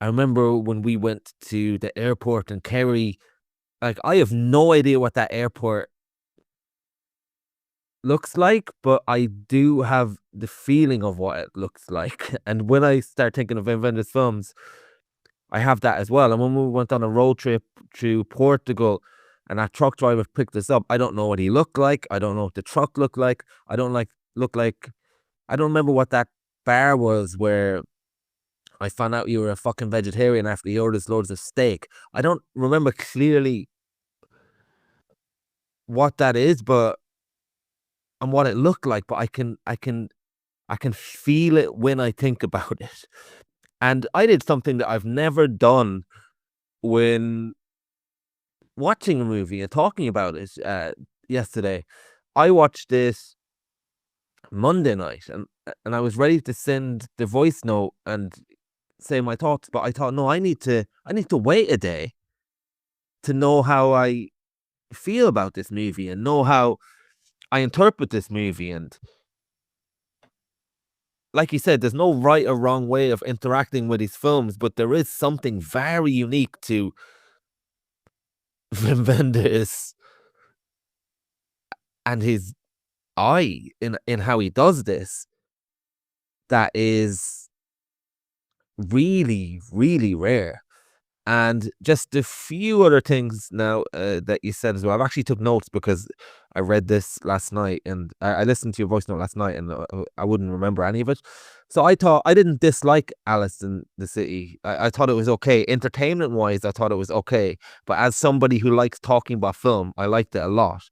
I remember when we went to the airport in Kerry, like I have no idea what that airport looks like, but I do have the feeling of what it looks like. And when I start thinking of Wim Wenders films, I have that as well. And when we went on a road trip to Portugal and that truck driver picked us up, I don't know what he looked like. I don't know what the truck looked like. I don't look like I don't remember what that bar was where I found out you were a fucking vegetarian after you ordered loads of steak. I don't remember clearly what that is, but and what it looked like, but I can feel it when I think about it. And I did something that I've never done when watching a movie and talking about it yesterday. I watched this Monday night, and I was ready to send the voice note and say my thoughts, but I thought, no, I need to wait a day to know how I feel about this movie and know how I interpret this movie. And like you said, there's no right or wrong way of interacting with these films, but there is something very unique to Wim Wenders and his eye in how he does this that is really, really rare. And just a few other things now that you said as well. I've actually took notes because I read this last night, and I listened to your voice note last night, and I wouldn't remember any of it. So I thought I didn't dislike Alice in the City. I thought it was okay. Entertainment wise, I thought it was okay. But as somebody who likes talking about film, I liked it a lot.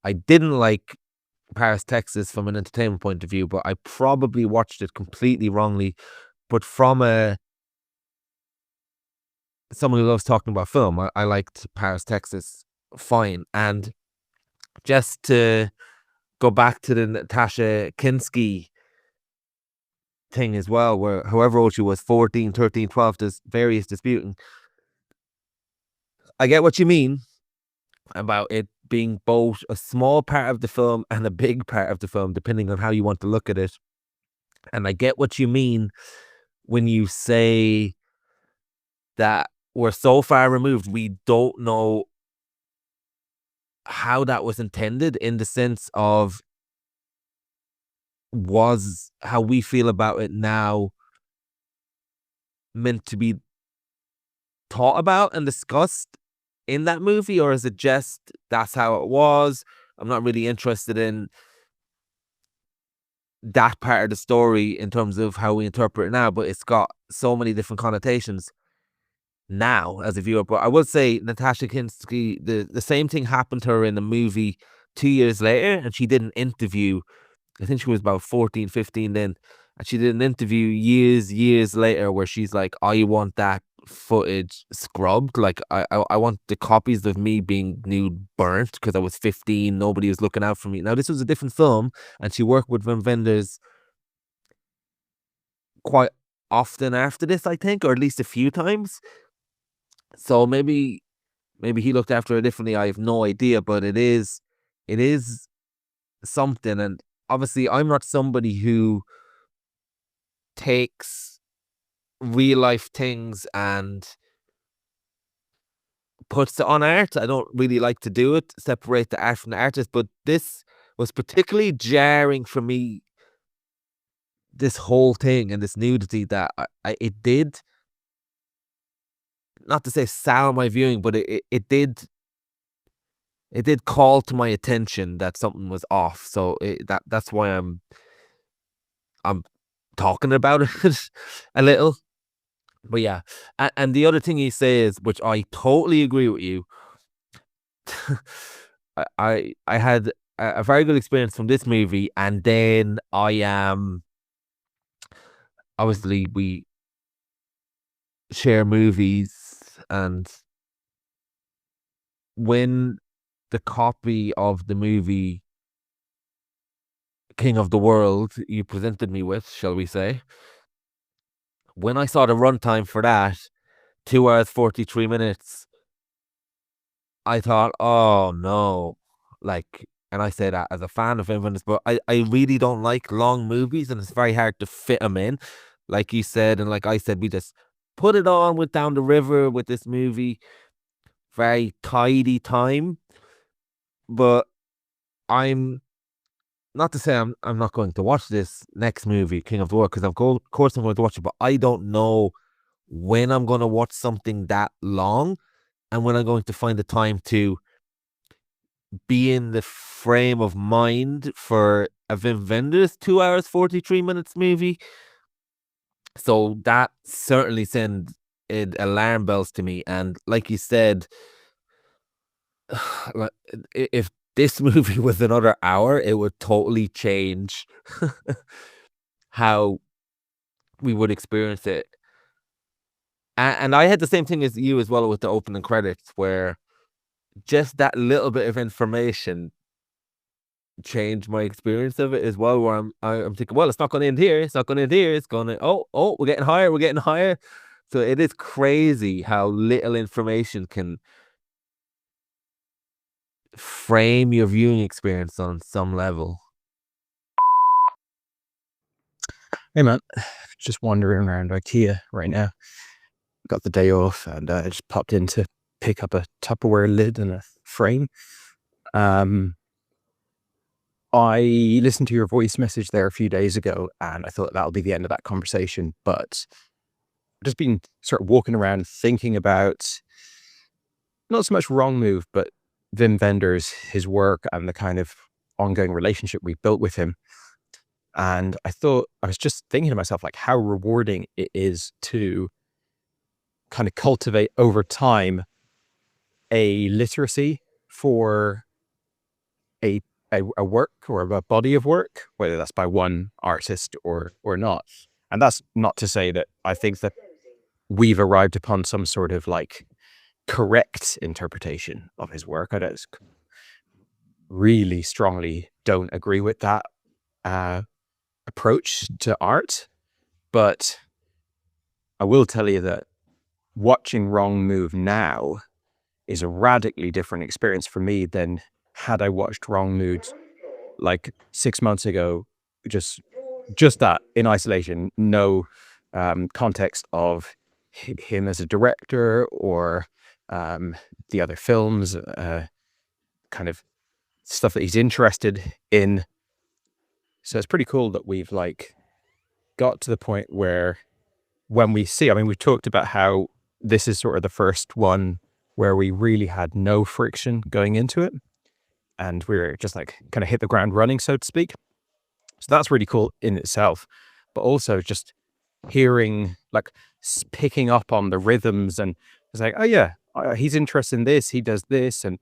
I didn't like Paris, Texas from an entertainment point of view, but I probably watched it completely wrongly. But from someone who loves talking about film, I liked Paris, Texas fine. And just to go back to the Natasha Kinski thing as well, where however old she was, 14, 13, 12, there's various disputing. I get what you mean about it being both a small part of the film and a big part of the film, depending on how you want to look at it. And I get what you mean when you say that we're so far removed, we don't know how that was intended, in the sense of, was how we feel about it now meant to be thought about and discussed in that movie, or is it just that's how it was? I'm not really interested in that part of the story in terms of how we interpret it now, but it's got so many different connotations now as a viewer. But I would say Natasha Kinski, the same thing happened to her in the movie 2 years later, and she did an interview. I think she was about 14, 15 then, and she did an interview years later where she's like, I want that footage scrubbed. Like, I want the copies of me being nude burnt because I was 15. Nobody was looking out for me. Now, this was a different film, and she worked with Wenders quite often after this, I think, or at least a few times. So maybe he looked after her differently. I have no idea, but it is something. And obviously, I'm not somebody who takes real life things and puts it on art. I don't really like to do it, separate the art from the artist, but this was particularly jarring for me, this whole thing and this nudity, that it did, not to say sour my viewing, but it did call to my attention that something was off. So that's why I'm talking about it a little. But yeah, and the other thing he says, which I totally agree with you, I had a very good experience from this movie, and then I am obviously we share movies, and when the copy of the movie King of the World you presented me with, shall we say, when I saw the runtime for that, 2 hours 43 minutes, I thought, oh no, like, and I say that as a fan of Wenders, but I really don't like long movies, and it's very hard to fit them in. Like you said, and like I said, we just put it on with Down the River with this movie, very tidy time. But I'm not to say I'm not going to watch this next movie, King of the World, because of course I'm going to watch it, but I don't know when I'm going to watch something that long, and when I'm going to find the time to be in the frame of mind for a Wim Wenders 2 hours 43 minutes movie. So that certainly sent alarm bells to me. And like you said, if this movie was another hour, it would totally change how we would experience it. And I had the same thing as you as well with the opening credits, where just that little bit of information changed my experience of it as well, where I'm thinking, well, it's not going to end here, it's not going to end here, it's going to, we're getting higher. So it is crazy how little information can frame your viewing experience on some level. Hey man, just wandering around IKEA right now. Got the day off, and I just popped in to pick up a Tupperware lid and a frame. I listened to your voice message there a few days ago, and I thought that'll be the end of that conversation. But just been sort of walking around thinking about not so much Wrong Move, but Wim Wenders, his work, and the kind of ongoing relationship we built with him. And I was just thinking to myself, like, how rewarding it is to kind of cultivate over time a literacy for a work or a body of work, whether that's by one artist or not. And that's not to say that I think that we've arrived upon some sort of like correct interpretation of his work. I don't really strongly don't agree with that approach to art, but I will tell you that watching Wrong Move now is a radically different experience for me than had I watched Wrong Move like 6 months ago, just that in isolation, no context of him as a director or the other films, kind of stuff that he's interested in. So it's pretty cool that we've like got to the point where when we see, I mean, we've talked about how this is sort of the first one where we really had no friction going into it. And we were just like kind of hit the ground running, so to speak. So that's really cool in itself. But also just hearing, like picking up on the rhythms, and it's like, oh yeah, he's interested in this, he does this. And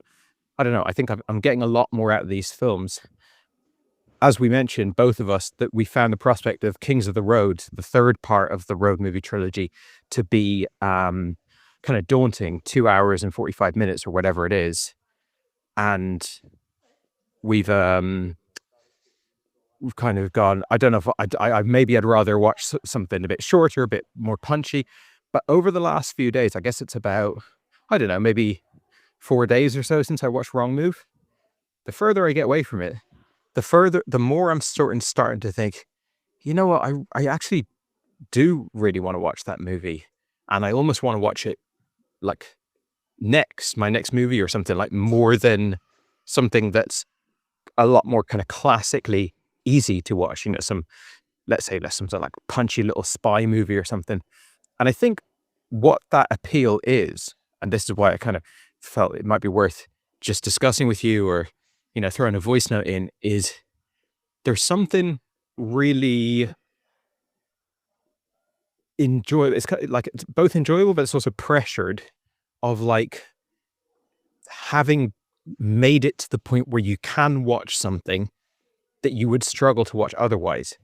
I don't know, I think I'm getting a lot more out of these films. As we mentioned, both of us, that we found the prospect of Kings of the Road, the third part of the road movie trilogy, to be kind of daunting, 2 hours and 45 minutes or whatever it is. And we've kind of gone, I don't know if I maybe I'd rather watch something a bit shorter, a bit more punchy. But over the last few days, I guess it's about, I don't know, maybe 4 days or so since I watched Wrong Move. The further I get away from it, the more I'm starting to think, you know what, I actually do really want to watch that movie. And I almost want to watch it like my next movie or something, like more than something that's a lot more kind of classically easy to watch, you know, let's say some sort of like punchy little spy movie or something. And I think what that appeal is, and this is why I kind of felt it might be worth just discussing with you, or, you know, throwing a voice note in, is there's something really enjoyable. It's kind of like, it's both enjoyable, but it's also pressured of like having made it to the point where you can watch something that you would struggle to watch otherwise.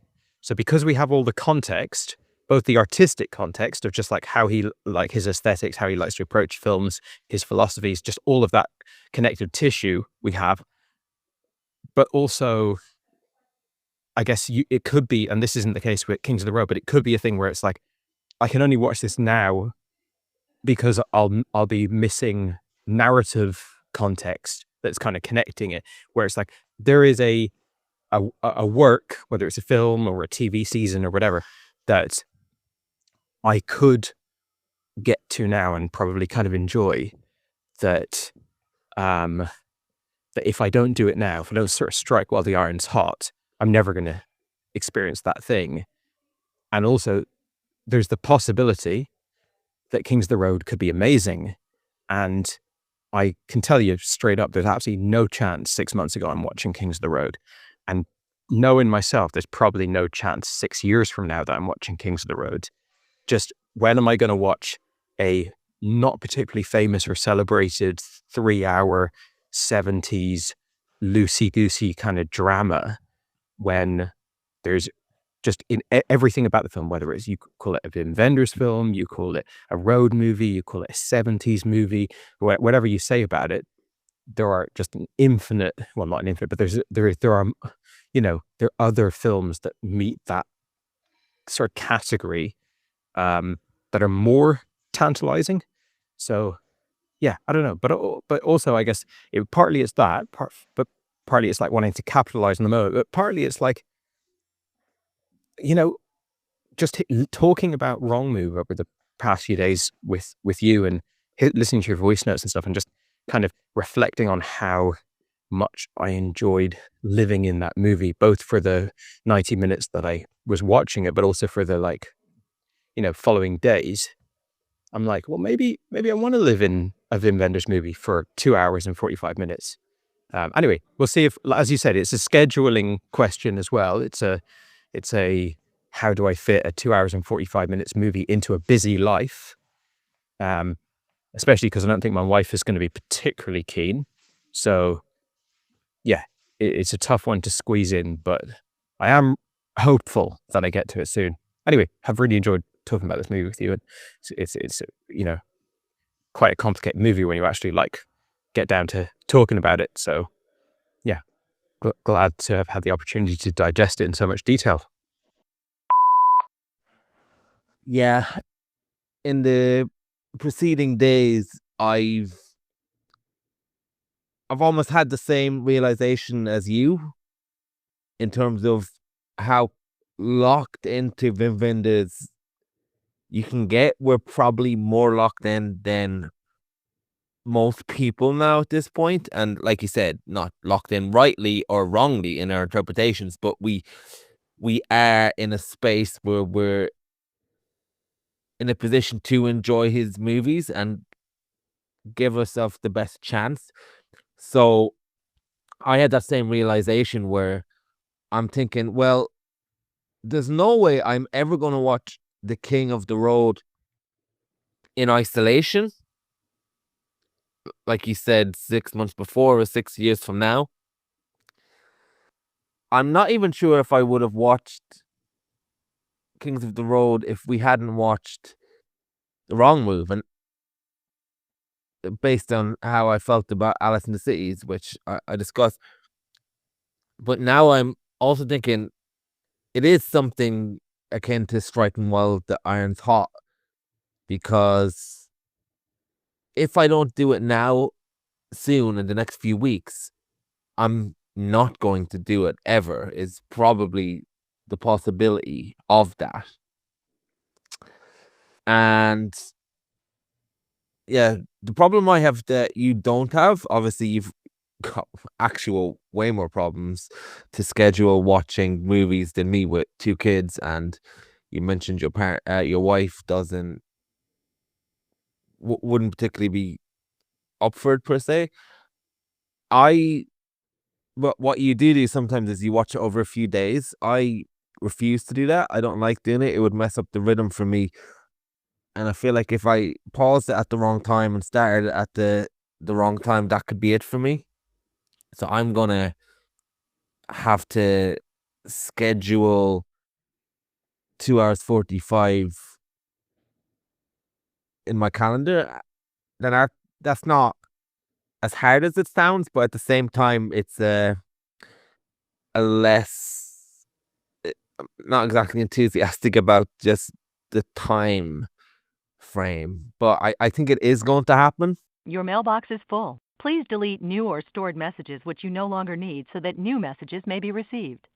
So because we have all the context, both the artistic context of just like how he, like his aesthetics, how he likes to approach films, his philosophies, just all of that connective tissue we have, but also I guess it could be, and this isn't the case with Kings of the Road, but it could be a thing where it's like, I can only watch this now because I'll be missing narrative context that's kind of connecting it, where it's like there is a work, whether it's a film or a TV season or whatever, that I could get to now and probably kind of enjoy, that that if I don't do it now, if I don't sort of strike while the iron's hot, I'm never going to experience that thing. And also there's the possibility that Kings of the Road could be amazing. And I can tell you straight up, there's absolutely no chance 6 months ago I'm watching Kings of the Road. And knowing myself, there's probably no chance 6 years from now that I'm watching Kings of the Road. Just when am I going to watch a not particularly famous or celebrated 3-hour 70s loosey-goosey kind of drama, when there's just in everything about the film, whether it's, you call it a Wim Wenders film, you call it a road movie, you call it a 70s movie, whatever you say about it, there are just an infinite, well, not an infinite, but there are, you know, there are other films that meet that sort of category, that are more tantalizing. So yeah, I don't know, but also I guess partly it's that, but partly it's like wanting to capitalize on the moment, but partly it's like, you know, just talking about Wrong Move over the past few days with you, and listening to your voice notes and stuff, and just kind of reflecting on how much I enjoyed living in that movie, both for the 90 minutes that I was watching it, but also for the, like, following days, I'm like, well, maybe I want to live in a Wim Wenders movie for 2 hours and 45 minutes. Anyway, we'll see if, as you said, it's a scheduling question as well. It's a how do I fit a 2 hours and 45 minutes movie into a busy life? Especially because I don't think my wife is going to be particularly keen. So yeah, it's a tough one to squeeze in, but I am hopeful that I get to it soon. Anyway, I've really enjoyed talking about this movie with you, and it's quite a complicated movie when you actually get down to talking about it. So yeah, glad to have had the opportunity to digest it in so much detail. Yeah, in the preceding days, I've almost had the same realization as you in terms of how locked into Wim Wenders you can get. We're probably more locked in than most people now at this point, and like you said, not locked in rightly or wrongly in our interpretations, but we are in a space where we're in a position to enjoy his movies and give ourselves the best chance. So I had that same realization where I'm thinking, well, there's no way I'm ever going to watch The King of the Road in isolation. Like you said, 6 months before or 6 years from now. I'm not even sure if I would have watched Kings of the Road if we hadn't watched The Wrong Move, and based on how I felt about Alice in the Cities, which I discussed. But now I'm also thinking it is something akin to striking while the iron's hot, because if I don't do it now, soon in the next few weeks, I'm not going to do it ever, is probably the possibility of that. And yeah, the problem I have that you don't have, obviously you've got actual way more problems to schedule watching movies than me with 2 kids, and you mentioned your wife wouldn't particularly be up for it per se. But what you do sometimes is you watch it over a few days. I refuse to do that. I don't like doing it. It would mess up the rhythm for me. And I feel like if I paused it at the wrong time and started at the wrong time, that could be it for me. So I'm gonna have to schedule 2 hours 45 in my calendar. That's not as hard as it sounds, but at the same time, it's a less not exactly enthusiastic about just the time frame. But I think it is going to happen. Your mailbox is full. Please delete new or stored messages which you no longer need so that new messages may be received.